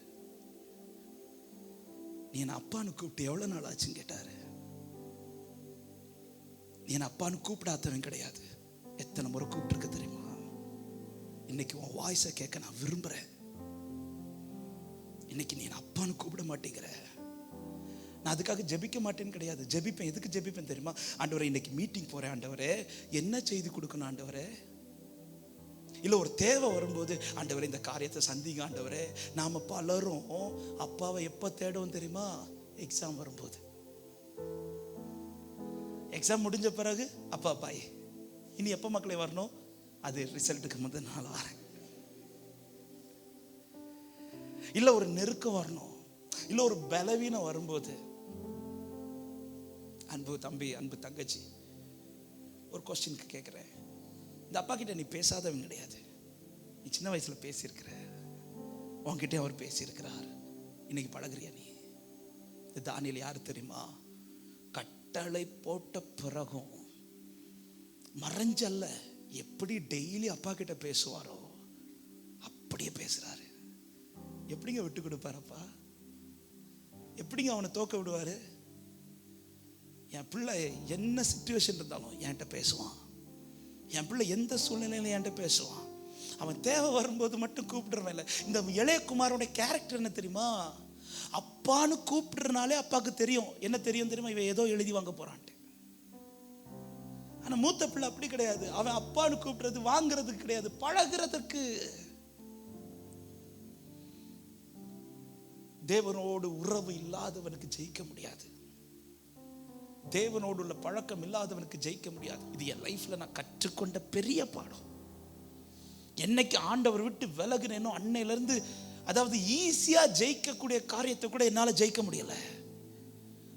நீ என்ன அப்பான்னு கூப்பிட்டு எவ்வளோ நாள் ஆச்சுன்னு கேட்டாரு. நீ என்ன அப்பான்னு கூப்பிடாதவன் கிடையாது. எத்தனை முறை கூப்பிட்டுருக்க தெரியுமா? இன்னைக்கு உன் வாய்ஸை கேட்க நான் விரும்புகிறேன். இன்னைக்கு நீ என்ன அப்பான்னு கூப்பிட மாட்டேங்கிற. நான் அதுக்காக ஜெபிக்க மாட்டேன்னு கிடையாது, ஜெபிப்பேன். எதுக்கு ஜெபிப்பேன் தெரியுமா? ஆண்டவரே இன்னைக்கு மீட்டிங் போகிறேன் ஆண்டவரே, என்ன செய்தி கொடுக்கணும் ஆண்டவரே, இல்லை ஒரு தேவை வரும்போது ஆண்டவரே இந்த காரியத்தை சந்திங்க ஆண்டவரே. நாம் பலரும் அப்பாவை எப்போ தேடுவோம் தெரியுமா? எக்ஸாம் வரும்போது. எக்ஸாம் முடிஞ்ச பிறகு அப்பா பாய் இனி எப்போ மக்களே வரணும்? அது ரிசல்ட்டுக்கு முதல் நாள் வரேன். இல்லை ஒரு நெருக்கம் வரணும், இல்லை ஒரு பலவீனம் வரும்போது, அன்பு தம்பி அன்பு தங்கச்சி, ஒரு கொஸ்டினுக்கு கேட்குறேன். இந்த அப்பா கிட்ட நீ பேசாதவன் கிடையாது. நீ சின்ன வயசுல பேசியிருக்கிற, உன்கிட்ட அவர் பேசியிருக்கிறார். இன்னைக்கு பழகுறியா நீ? இந்த தானியேல் யாரு தெரியுமா? கட்டளை போட்ட பிறகும் மறைஞ்சல்ல, எப்படி டெய்லி அப்பா கிட்ட பேசுவாரோ அப்படியே பேசுறாரு. எப்படிங்க விட்டு கொடுப்பாரப்பா? எப்படிங்க அவனை தோக்க விடுவாரு? என் பிள்ளை என்ன சிச்சுவேஷன் இருந்தாலும் என்கிட்ட பேசுவான். என் பிள்ளை எந்த சூழ்நிலையில என்கிட்ட பேசுவான். அவன் தேவை வரும்போது மட்டும் கூப்பிடுறவன் இல்லை. இந்த இளையகுமாரோட கேரக்டர் என்ன தெரியுமா? அப்பான்னு கூப்பிடுறனாலே அப்பாவுக்கு தெரியும். என்ன தெரியும் தெரியுமா? இவன் ஏதோ எழுதி வாங்க போறான்ட்டு. ஆனா மூத்த பிள்ளை அப்படி கிடையாது. அவன் அப்பான்னு கூப்பிடுறது வாங்குறதுக்கு கிடையாது, பழகிறதுக்கு. தேவனோடு உறவு இல்லாதவனுக்கு ஜெயிக்க முடியாது. தேவனோடு உள்ள பழக்கம் இல்லாதவனுக்கு ஜெயிக்க முடியாது. இது என் லைஃப்ல நான் கற்றுக்கொண்ட பெரிய பாடம். என்னைக்கு ஆண்டவர் விட்டு விலகுனேனோ அன்னையில இருந்து, அதாவது ஈஸியா ஜெயிக்கக்கூடிய காரியத்தை கூட என்னால ஜெயிக்க முடியல.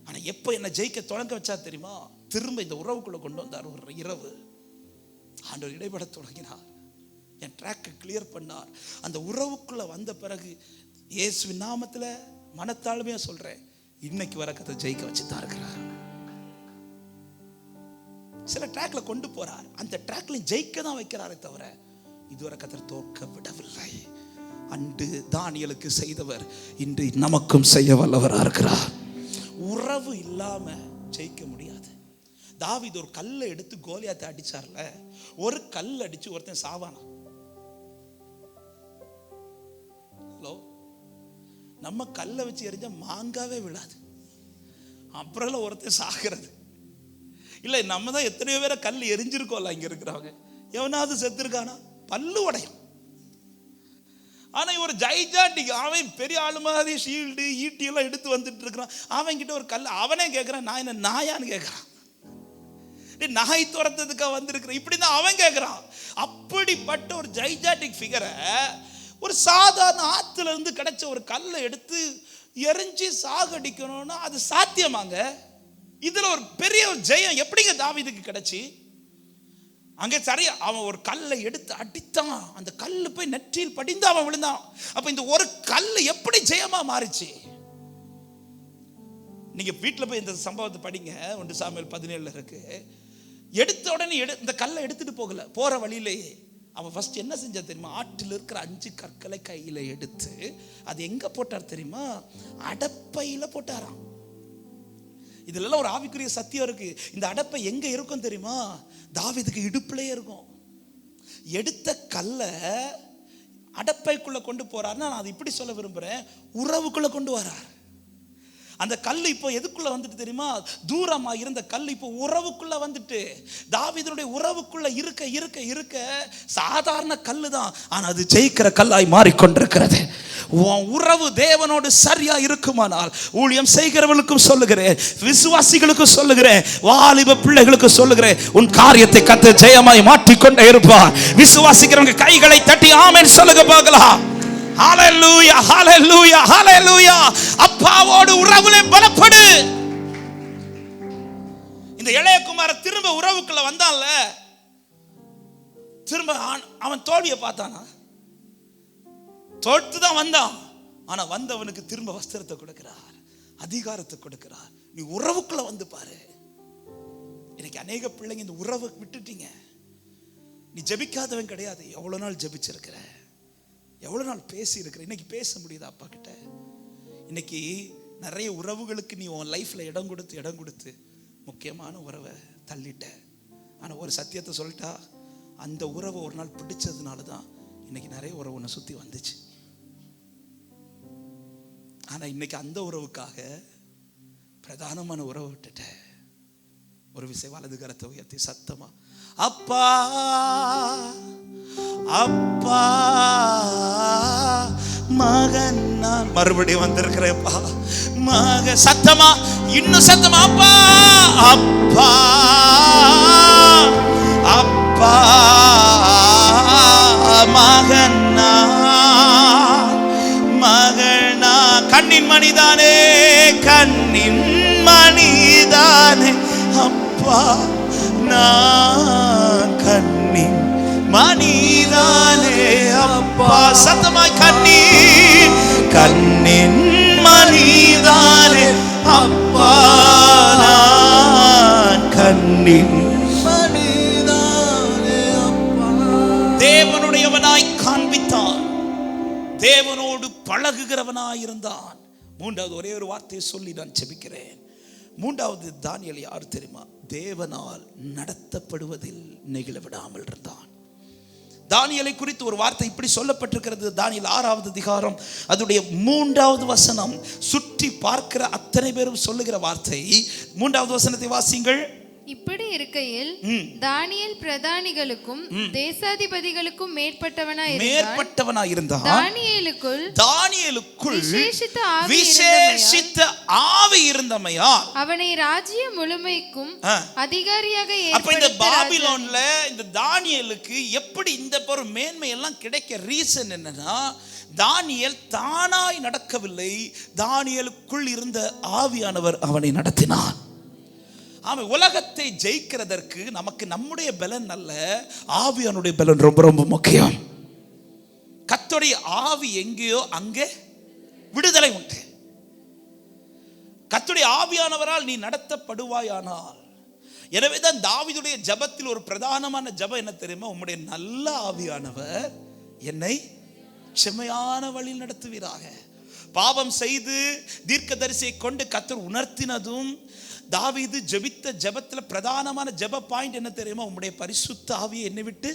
ஆனா எப்ப என்ன ஜெயிக்க தொடங்க வச்சா தெரியுமா? திரும்ப இந்த உறவுக்குள்ள கொண்டு வந்தார். ஒரு இரவு ஆண்டவர் இடைப்பட தொடங்கினார், என் ட்ராக்கை கிளியர் பண்ணார். அந்த உறவுக்குள்ள வந்த பிறகு இயேசுவின் நாமத்துல மனத்தாழ்மையா சொல்றேன், இன்னைக்கு வர கதை ஜெயிக்க வச்சுதான் இருக்கிறார். சில ட்ராக்ல கொண்டு போறார், அந்த ட்ராக்ல ஜெயிக்க தான் வைக்கிறாரே தவிர இதுவரை கத்தர் தோற்க விடவில்லை. அன்று தானியேலுக்கு செய்தவர் இன்று நமக்கும் செய்ய வல்லவரா இருக்கிறார். உறவு இல்லாம ஜெயிக்க முடியாது. தாவீது ஒரு கல்லை எடுத்து கோலியாத்தை அடிச்சார்ல, ஒரு கல் அடிச்சு ஒருத்தன் சாவானா? ஹலோ, நம்ம கல்லை வச்சு எரிஞ்சா மாங்காவே விழாது, அப்புறம் ஒருத்தன் சாகிறது இல்லை. நம்ம தான் எத்தனையோ பேரை கல் எரிஞ்சிருக்கோம்ல இங்க இருக்கிறவங்க. எவனாவது செத்துருக்கானா? பல்லு உடையும். ஆனா ஒரு ஜைஜாண்டிக், அவன் பெரிய ஆளு மாதிரி ஷீல்டு ஈட்டி எல்லாம் எடுத்து வந்துட்டு இருக்கிறான். அவன் கிட்ட ஒரு கல், அவனே கேட்கிறான், நான் என்ன நாயான்னு கேட்கிறான். நகை துரத்துறதுக்காக வந்திருக்கிற, இப்படிதான் அவன் கேட்கிறான். அப்படிப்பட்ட ஒரு ஜைஜாட்டிக் ஃபிகரை ஒரு சாதாரண ஆத்துல இருந்து கிடைச்ச ஒரு கல்லை எடுத்து எரிஞ்சு சாகடிக்கணும்னா அது சாத்தியமாங்க? இதுல ஒரு பெரிய ஒரு ஜெயம் எப்படிங்க தாவீதுக்கு கிடைச்சி? அங்கே சரியா அவன் ஒரு கல்லை எடுத்து அடித்தான், அந்த கல்லு போய் நெற்றியில் படிந்து அவன் விழுந்தான். அப்ப இந்த ஒரு கல் எப்படி ஜெயமா மாறிச்சு? நீங்க வீட்டுல போய் இந்த சம்பவத்தை படிங்க. 1 சாமுவேல் 17 இருக்கு. எடுத்த உடனே இந்த கல்லை எடுத்துட்டு போகல, போற வழியிலேயே அவன் ஃபர்ஸ்ட் என்ன செஞ்சா தெரியுமா? ஆற்றில் இருக்கிற 5 கற்களை கையில எடுத்து அது எங்க போட்டார் தெரியுமா? அடப்பையில போட்டாராம். இதுல ஒரு ஆவிக்குரிய சத்தியம் இருக்கு. இந்த அடப்பை எங்க இருக்கும் தெரியுமா? தாவீதுக்கு இடுப்புலயே இருக்கும். எடுத்த கல்ல அடப்பைக்குள்ள கொண்டு போறாருன்னா, நான் அதை இப்படி சொல்ல விரும்புறேன், உறவுக்குள்ள கொண்டு வரார். அந்த கல் இப்போ எதுக்குள்ள வந்துட்டு தெரியுமா? தூரமா இருந்த கல் இப்போ உறவுக்குள்ள வந்துட்டு, தாவீதுடைய உறவுக்குள்ள இருக்க இருக்க இருக்க சாதாரண கல்லு தான், ஆனா அது ஜெயிக்கிற கல்லாய் மாறிக்கொண்டிருக்கிறது. உன் உறவு தேவனோடு சரியா இருக்குமானால், ஊழியம் செய்கிறவர்களுக்கும் சொல்லுகிறேன், விசுவாசிகளுக்கும் சொல்லுகிறேன், வாலிப பிள்ளைகளுக்கு சொல்லுகிறேன், உன் காரியத்தை கர்த்தர் ஜெயமாய் மாற்றிக்கொண்டே இருப்பார். விசுவாசிக்கிறவங்க கைகளை தட்டி ஆமென் சொல்லுங்க பார்க்கலாம். ஹalleluya ஹalleluya ஹalleluya. அப்பாவோடு உறவுல பலப்படு. இந்த இளைய குமாரன் திரும்ப உறவுக்குள்ள வந்தான்ல, திரும்ப அவன் தோல்வியை பார்த்தானா? தோற்று தான் வந்தான். ஆனா வந்தவனுக்கு திரும்ப வஸ்திரத்தை கொடுக்கிறார், அதிகாரத்தை கொடுக்கிறார். நீ உறவுக்குள்ள வந்து பாரு. இன்னைக்கு அநேக பிள்ளைங்க இந்த உறவை விட்டுட்டீங்க. நீ ஜெபிக்காதவன் கிடையாது. எவ்வளவு நாள் ஜெபிச்சிருக்கிற, எவ்வளவு நாள் பேசி இருக்கிற, இன்னைக்கு பேச முடியுதா அப்பா கிட்ட? இன்னைக்கு நிறைய உறவுகளுக்கு நீ உன் லைஃப்ல இடம் கொடுத்து முக்கியமான உறவை தள்ளிட்ட. ஆனா ஒரு சத்தியத்தை சொல்லிட்டா, அந்த உறவை ஒரு நாள் பிடிச்சதுனால தான் இன்னைக்கு நிறைய உறவு உன்னை சுத்தி வந்துச்சு. ஆனா இன்னைக்கு அந்த உறவுக்காக பிரதானமான உறவை விட்டுட்ட. ஒரு விஷயம் வலது கரத்தை உயர்த்தி சத்தமா அப்பா அப்பா மகன் நான் மறுபடியும் வந்திருக்கிறேன்ப்பா மக சத்தமா இன்னும் சத்தமா அப்பா அப்பா அப்பா மகன் மகனா கண்ணின் மணிதானே கண்ணின் மணிதானே அப்பா நான் கண்ணின் மணிதானே அப்பா சத்தமாய் கண்ணின் கண்ணின் மணிதானே அப்பா நான் கண்ணின் மணிதானே அப்பா. தேவனுடையவனாய் காண்பித்தான், தேவனோடு பழகுகிறவனாய் இருந்தான். மூன்றாவது ஒரே ஒரு வார்த்தையை சொல்லி நான் ஜெபிக்கிறேன். மூன்றாவது தானியேல் யார் தெரியுமா? தேவனால் நடத்தப்படுவதில் நெகிழ விடாமல் இருந்தான். தானியேலை குறித்து ஒரு வார்த்தை இப்படி சொல்லப்பட்டிருக்கிறது. தானியேல் 6வது அதிகாரம் அதனுடைய 3வது வசனம். சுற்றி பார்க்கிற அத்தனை பேரும் சொல்லுகிற வார்த்தை. 3வது வசனத்தை வாசிங்கள். இப்படி இருக்கையில் தானியேல் பிரதானிகளுக்கும் தேசாதிபதிகளுக்கும் மேற்பட்டவனாய் இருந்தான். தானியேலுக்குள் விசேஷித்த ஆவி இருந்தமையால் அவனை ராஜ்ய முழுமைக்கும் அதிகாரியாக ஏற்படுத்தினார். அப்ப இந்த பாபிலோன்ல இந்த தானியேலுக்கு எப்படி இந்த ஒரு மேன்மை எல்லாம் கிடைக்க ரீசன் என்னன்னா, தானியேல் தானாய் நடக்கவில்லை, தானியேலுக்குள் இருந்த ஆவியானவர் அவனை நடத்தினார். ஆமா, உலகத்தை ஜெயிக்கிறதற்கு நமக்கு நம்முடைய பலன் அல்ல, ஆவியானுடைய பலன் ரொம்ப ரொம்ப முக்கியம். கர்த்தருடைய ஆவி எங்கேயோ அங்கே விடுதலை உண்டு. கர்த்தருடைய ஆவியானவரால் நீ நடத்தப்படுவாயானால். எனவேதான் தாவீதுடைய ஜெபத்தில் ஒரு பிரதானமான ஜெபம் என்ன தெரியுமா? உம்முடைய நல்ல ஆவியானவர் என்னை செம்மையான வழியில் நடத்துவீராக. பாவம் செய்து தீர்க்கதரிசியை கொண்டு கர்த்தர் உணர்த்தினதும் தாவீது ஜெபித்த ஜெபத்துல பிரதானமான ஜெப பாயிண்ட் என்ன தெரியுமா? உம்முடைய பரிசுத்த ஆவியை என்னை விட்டு.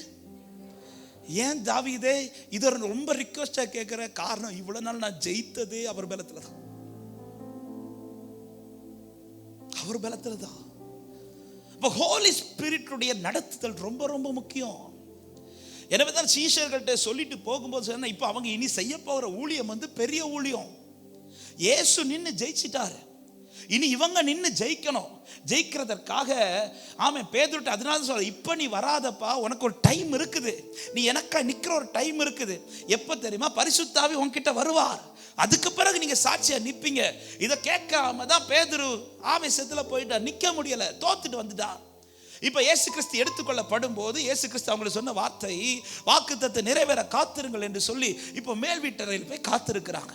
ஏன் தாவீதே இதை ரொம்ப ரிக்வெஸ்டா கேட்கிற காரணம், இவ்வளவு நாள் நான் ஜெயித்ததே அவர் பலத்துல தான், அவர் பலத்துல தான். அப்ப ஹோலி ஸ்பிரிட்டுடைய நடத்துதல் ரொம்ப ரொம்ப முக்கியம். எனவேதான் சீஷர்கள்ட்ட சொல்லிட்டு போகும்போது சொன்னா, இப்ப அவங்க இனி செய்ய போகிற ஊழியம் பெரிய ஊழியம். இயேசு நின்று ஜெயிச்சிட்டாரு. இனி இவங்க நின்று ஜெயிக்கணும். ஜெயிக்கிறதற்காக பேதுருட்ட அதனால சொல்ற, இப்ப நீ வராதப்பா, உனக்கு ஒரு டைம் இருக்குது, நீ எனக்கா நிக்கிற ஒரு டைம் இருக்குது. எப்ப தெரியுமா? பரிசுத்த ஆவி உன்கிட்ட வருவார், அதுக்கு பிறகு நீங்க சாட்சியா நிப்பீங்க. இதை கேட்காம தான் பேதுரு ஆவேசத்துல போயிட்டா, நிக்க முடியல, தோத்துட்டு வந்துட்டான். இப்ப இயேசு கிறிஸ்து எடுத்துக்கொள்ளப்படும் போது இயேசு கிறிஸ்து அவங்களுக்கு சொன்ன வார்த்தை, வாக்குத்தத்தத்தை நிறைவேற காத்திருங்கள் என்று சொல்லி இப்ப மேல் வீட்டறையில் போய் காத்திருக்கிறாங்க.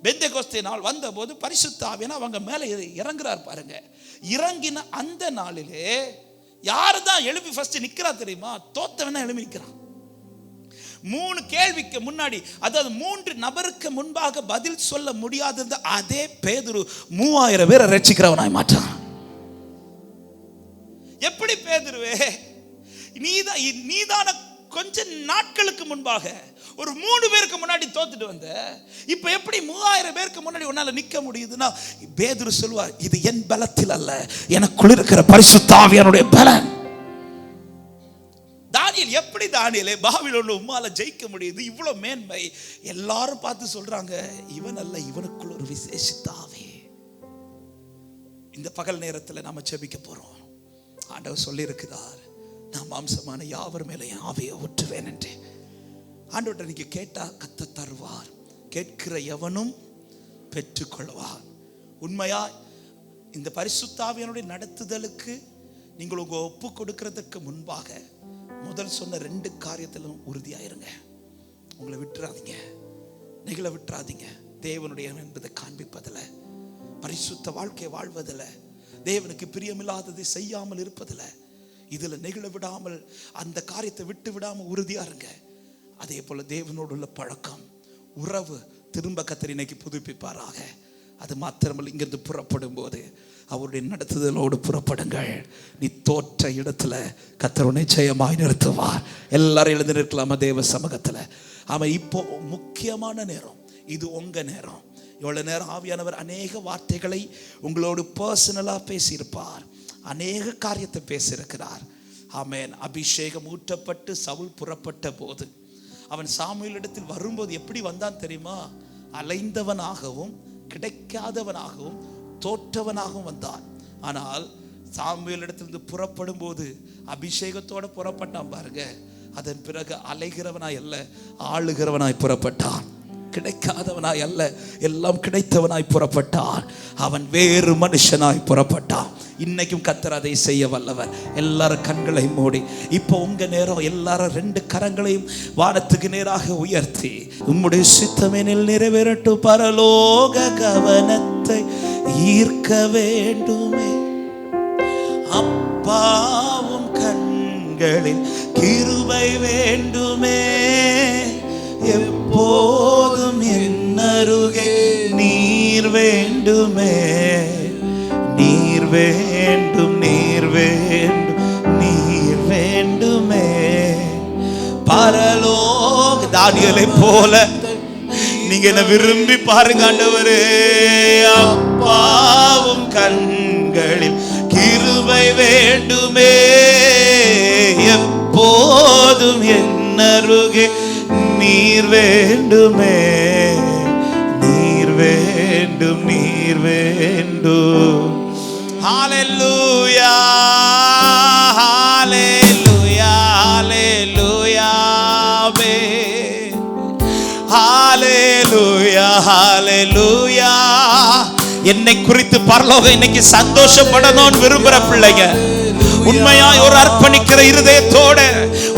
பெந்தெகோஸ்தே நாள் வந்த போது பரிசுத்த ஆவியானவர் அவங்க மேல இறங்குறார் பாருங்க. இறங்கின அந்த நாளிலே யாரு தான் எழுப்பி ஃபர்ஸ்ட் நிக்கிறா தெரியுமா? தோத்தவன் தான் எழுப்பி நிக்கிறான். 3 கேள்விக்கு முன்னாடி, அதாவது 3 நபருக்கு முன்பாக பதில் சொல்ல முடியாத அதே பேதுரு 3000 பேரை ரட்சிக்கிறவனாய் மாற்றான். எப்படி பேதுருவே, நீதான கொஞ்ச நாட்களுக்கு முன்பாக ஒரு 3 பேருக்கு முன்னாடி தோத்துட்டு வந்த, இப்ப எப்படி 3000 பேருக்கு முன்னாடி உன்னால நிக்க முடியுதுன்னா, பேதுரு சொல்வார், இது என் பலத்தில் அல்ல, எனக்குள் இருக்கிற பரிசுத்த ஆவியானுடைய பலன். தானியேல், எப்படி தானியேலே பாபிலோன்ல உம்மால ஜெயிக்க முடியுது? இவ்வளவு மேன்மை. எல்லாரும் பார்த்து சொல்றாங்க, இவன் அல்ல, இவனுக்குள் ஒரு விசேஷித்த ஆவி. இந்த பகல் நேரத்தில் நாம ஜெபிக்க போறோம். ஆண்டவர் சொல்லி இருக்கிறார், நான் மாம்சமான யாவர் மேலே ஆவியை ஊற்றுவேன் என்று. ஆண்டவர்கிட்ட நீங்க கேட்டா கர்த்தர் தருவார், கேட்கிற எவனும் பெற்றுக்கொள்வார். உண்மையா இந்த பரிசுத்த ஆவியானுடைய நடத்துதலுக்கு நீங்கள் உங்க ஒப்பு கொடுக்கிறதுக்கு முன்பாக முதல் சொன்ன 2 காரியத்திலும் உறுதியாயிருங்க. உங்களை விட்டுறாதீங்க, நெகிழ விட்டுறாதீங்க. தேவனுடைய என்பதை காண்பிப்பதில், பரிசுத்த வாழ்க்கை வாழ்வதில், தேவனுக்கு பிரியமில்லாததை செய்யாமல் இருப்பதில், இதுல நெகிழ விடாமல், அந்த காரியத்தை விட்டு விடாமல் உறுதியா இருங்க. அதே போல தேவனோடு உள்ள பழக்கம், உறவு திரும்ப கர்த்தர் இன்னைக்கு புதுப்பிப்பாராக. அது மாத்திரமல்ல, இங்கிருந்து புறப்படும் போது அவருடைய நடத்துதலோடு புறப்படுங்கள். நீ தோற்ற இடத்துல கர்த்தர் உன்னை ஜெயமாய் நிறுத்துவார். எல்லாரும் எழுந்து நிற்கலாமா தேவ சமூகத்துல? அவன் இப்போ முக்கியமான நேரம், இது உங்க நேரம். இவ்வளவு நேரம் ஆவியானவர் அநேக வார்த்தைகளை உங்களோடு பர்சனலா பேசியிருப்பார், அநேக காரியத்தை பேசியிருக்கிறார். ஆமென். அபிஷேகம் ஊற்றப்பட்டு சவுல் புறப்பட்ட போது, அவன் சாமுவேல் இடத்தில் வரும்போது எப்படி வந்தான் தெரியுமா? அலைந்தவனாகவும் கிடைக்காதவனாகவும் தோற்றவனாகவும் வந்தான். ஆனால் சாமுவேல் இடத்திலிருந்து புறப்படும் போது அபிஷேகத்தோட புறப்பட்டான் பாருங்க. அதன் பிறகு அலைகிறவனாய் அல்ல, ஆளுகிறவனாய் புறப்பட்டான். கிடைக்காதவனாய் அல்ல, எல்லாம் கிடைத்தவனாய் புறப்பட்டான். அவன் வேறு மனுஷனாய் புறப்பட்டான். இன்னைக்கும் கர்த்தர் அதை செய்ய வல்லவர். எல்லாரும் கண்களை மூடி, இப்போ உங்க நேரம். எல்லாரும் 2 கரங்களையும் வானத்துக்கு நேராக உயர்த்தி, உம்முடைய சித்தமெனில் நிறைவேறட்டும், பரலோக கவனத்தை ஈர்க்க வேண்டுமே, அப்பாவும் கண்களில் கிருபை வேண்டுமே, எப்போதும் என் அருகே நீர் வேண்டுமே, நீர் வேண்டும், நீர் வேண்டும், நீர் வேண்டுமே. பரலோக தானியேலை போல நீங்க என்ன விரும்பி பாருங்க ஆண்டவரே. அப்பாவும் கண்களில் கிருபை வேண்டுமே, எப்போதும் என் அருகே நீர் வேண்டுமே, நீர் வேண்டும், நீர் வேண்டும். ஹalleluya, ஹalleluya, ஹalleluya, ஹalleluya, ஹalleluya. என்னை குறித்து பரலோகம் இன்னைக்கு சந்தோஷப்படணும்னு விரும்புற பிள்ளைங்க, உண்மையாய் ஒரு அர்ப்பணிக்கிற இருதயத்தோட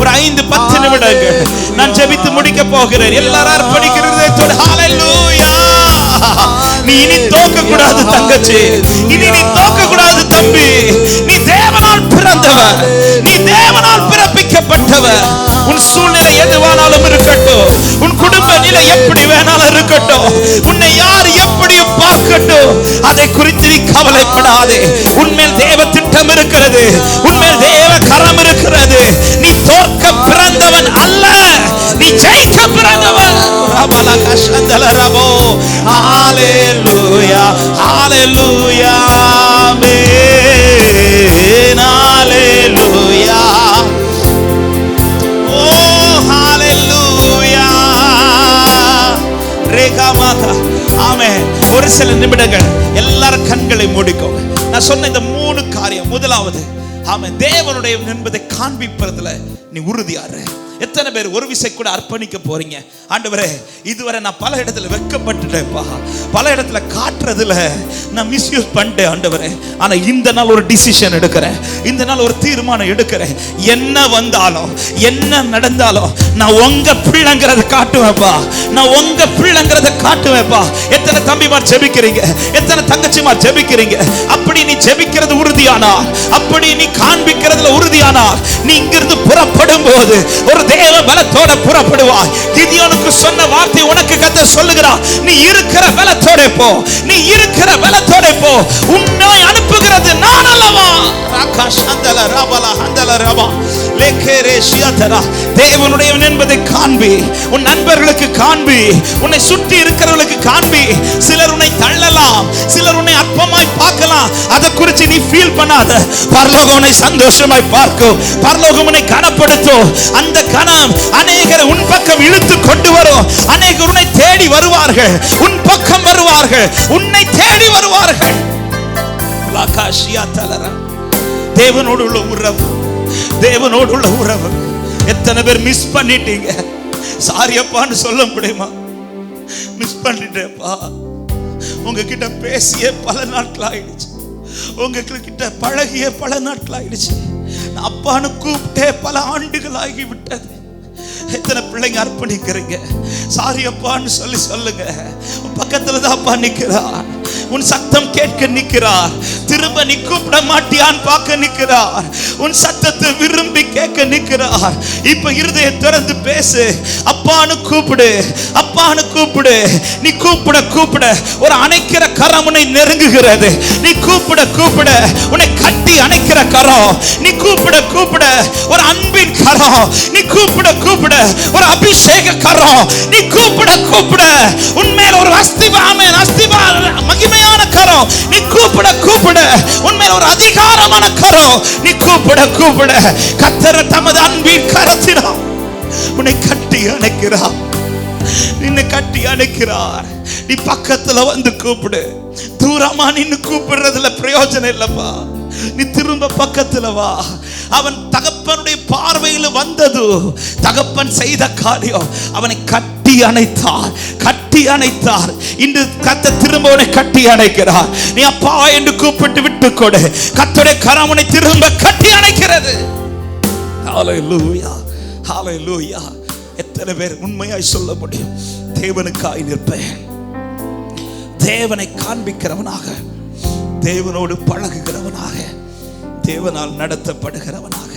ஒரு 5-10 நிமிடங்கள் நான் ஜெபித்து முடிக்க போகிறேன். எல்லாரும் அர்ப்பணிக்கிற இருதயத்தோட ஹalleluya. நீ இனி தோக்க கூடாது தங்கச்சி, இனி நீ தோக்க கூடாது தம்பி. நீ தேவனால் பிறந்தவர், நீ தேவனால் பிறப்பிக்கப்பட்டவர். உன் சூழ்நிலை எதுவானாலும் இருக்கட்டும், உன் குடும்ப நிலை எப்படி வேணாலும் இருக்கட்டும், உன்னை யார் எப்படி பார்க்கட்டும், அதை குறித்து நீ கவலைப்படாதே. உன்மேல் தேவ திட்டம் இருக்கிறது, உன்மேல் தேவ கரம் இருக்கிறது. நீ தோற்க பிறந்தவன் அல்ல, நீ ஜெயிக்க பிறந்தவன். ஹalleluya, ஹalleluya, ஆமென், ஹalleluya, ஓ ஹalleluya, ரேகாமாதா. ஆமென். ஒரு சில நிமிடங்கள் எல்லாரும் கண்கள் முதலாவது ஆமென், தேவனுடைய என்பதை காண்பிப்பதில் நீ உறுதியாரு. எத்தனை பேர் ஒரு விசை கூட அர்ப்பணிக்க போறீங்க? ஆண்டவரே, இதுவரை நான் பல இடத்துல வெட்கப்பட்டுட்டேன்ப்பா, பல இடத்துல காட்டுறதுல நான் மிஸ்யூஸ் பண்ணிட்டேன் ஆண்டவரே. ஆனா இந்த நாள் ஒரு டிசிஷன் எடுக்கிறேன், இந்த நாள் ஒரு தீர்மானம் எடுக்கிறேன். என்ன வந்தாலும் என்ன நடந்தாலும் நான் உங்க பிள்ளைங்கிறத காட்டுவேன்ப்பா, நான் உங்க பிள்ளைங்கிறத காட்டுவேன்ப்பா. எத்தனை தம்பிமார் ஜெபிக்கிறீங்க, எத்தனை தங்கச்சிமார் ஜெபிக்கிறீங்க? அப்படி நீ ஜெபிக்கிறது உறுதியானா, அப்படி நீ காண்பிக்கிறதுல உறுதியானா, நீ இங்கிருந்து புறப்படும் போது ஒரு தேவ பலத்தோட புறப்படுவாய். கிதியோனுக்கு சொன்ன வார்த்தை உனக்கு கர்த்தர் சொல்லுகிறார், நீ இருக்கிற பலத்தோட போ, நீ இருக்கிற பலத்தோட போ, உன்னை அனுப்புகிறது நான் அல்லவா. ராகாஷந்தல ரபல ஹந்தல ரபா லேகரே ஷியதரா. தேவனுடையவன் என்பதை காண்பி, உன் நண்பர்களுக்கு காண்பி, உன்னை சுற்றி இருக்கிறவர்களுக்கு காண்பி. சிலர் உன்னை தள்ளலாம், சிலர் உன்னை அற்பமாய் பார்க்கலாம், அதை குறித்து நீ ஃபீல் பண்ணாத. பரலோகம் உன்னை சந்தோஷமாய் பார்க்கும், பரலோகம் உன்னை கனப்படுத்தும். அந்த கனம் அநேகரை உன் பக்கம் இழுத்து கொண்டு வரும். அநேகர் உன்னை தேடி வருவார்கள், உன் பக்கம் வருவார்கள், உன்னை தேடி வருவார்கள். தேவனோடு உள்ள உறவு, தேவனோடு உள்ள உறவு எத்தனை பேர் மிஸ் பண்ணிட்டீங்க? சாரியப்பான்னு சொல்ல முடியுமா? மிஸ் பண்ணிட்டேப்பா. உங்ககிட்ட பேசிய பல நாட்கள் ஆயிடுச்சு, உங்ககிட்ட பழகிய பல நாட்கள் ஆயிடுச்சு, அப்பான்னு கூப்பிட்டே பல ஆண்டுகள் ஆகி விட்டது. எத்தனை பிள்ளைங்க அர்ப்பணிக்கிறீங்க? சாரி அப்பான்னு சொல்லி சொல்லுங்க. பக்கத்துல தான் அப்பா நிக்கிறார், உன் சத்தம் கேட்க நிக்கிறார். திரும்ப நீ கூப்பிட மாட்டியான்னு பார்க்க நிக்கிறார், உன் சத்தத்தை விரும்பி கேட்க நிக்கிறார். இப்ப இருதய திறந்து பேசு, அப்பான்னு கூப்பிடு, அப்பான்னு கூப்பிடு. நீ கூப்பிட கூப்பிட ஒரு அணைக்கிற கரம் உன்னை நெருங்குகிறது. நீ கூப்பிட கூப்பிட உன்னை கட்டி அணைக்கிற கரம், நீ கூப்பிட கூப்பிட ஒரு அன்பின் கரம், நீ கூப்பிட கூப்பிட ஒரு அபிஷேக கரம், நீ கூப்பிட கூப்பிட உன்மேல ஒரு மகிமையான கரம், நீ கூப்பிட கூப்பிட உன்மேல ஒரு அதிகாரமான கரம், நீ கூப்பிட கூப்பிட கர்த்தர் தமது அன்பின் கரத்தினால் உன்னை கட்டி அணைக்கிறார், நின்னை கட்டி அணைக்கிறார். நீ பக்கத்துல வந்து கூப்பிடு. தூரமா நின்னு கூப்பிடுறதுல பிரயோஜனம் இல்லப்பா. நீ திரும்ப பக்கத்துல வா. அவன் தகப்பனுடைய பார்வையில் வந்தது, தகப்பன் செய்த காரியம், அவனை கட்டி அணைத்தார், கட்டி அணைத்தார். இன்று கர்த்தர் திரும்ப அவனை கட்டி அணைக்கிறார். நீ அப்பா என்று கூப்பிட்டு விட்டு கொடு, கர்த்தருடைய கரம் உன்னை திரும்ப கட்டி அணைக்கிறது. ஹல்லேலூயா, ஹல்லேலூயா. எத்தனை பேர் உண்மையாய் சொல்ல முடியும்? தேவனுக்காய் நிற்பேன், தேவனை காண்பிக்கிறவனாக, தேவனோடு பழகுகிறவனாக, தேவனால் நடத்தப்படுகிறவனாக.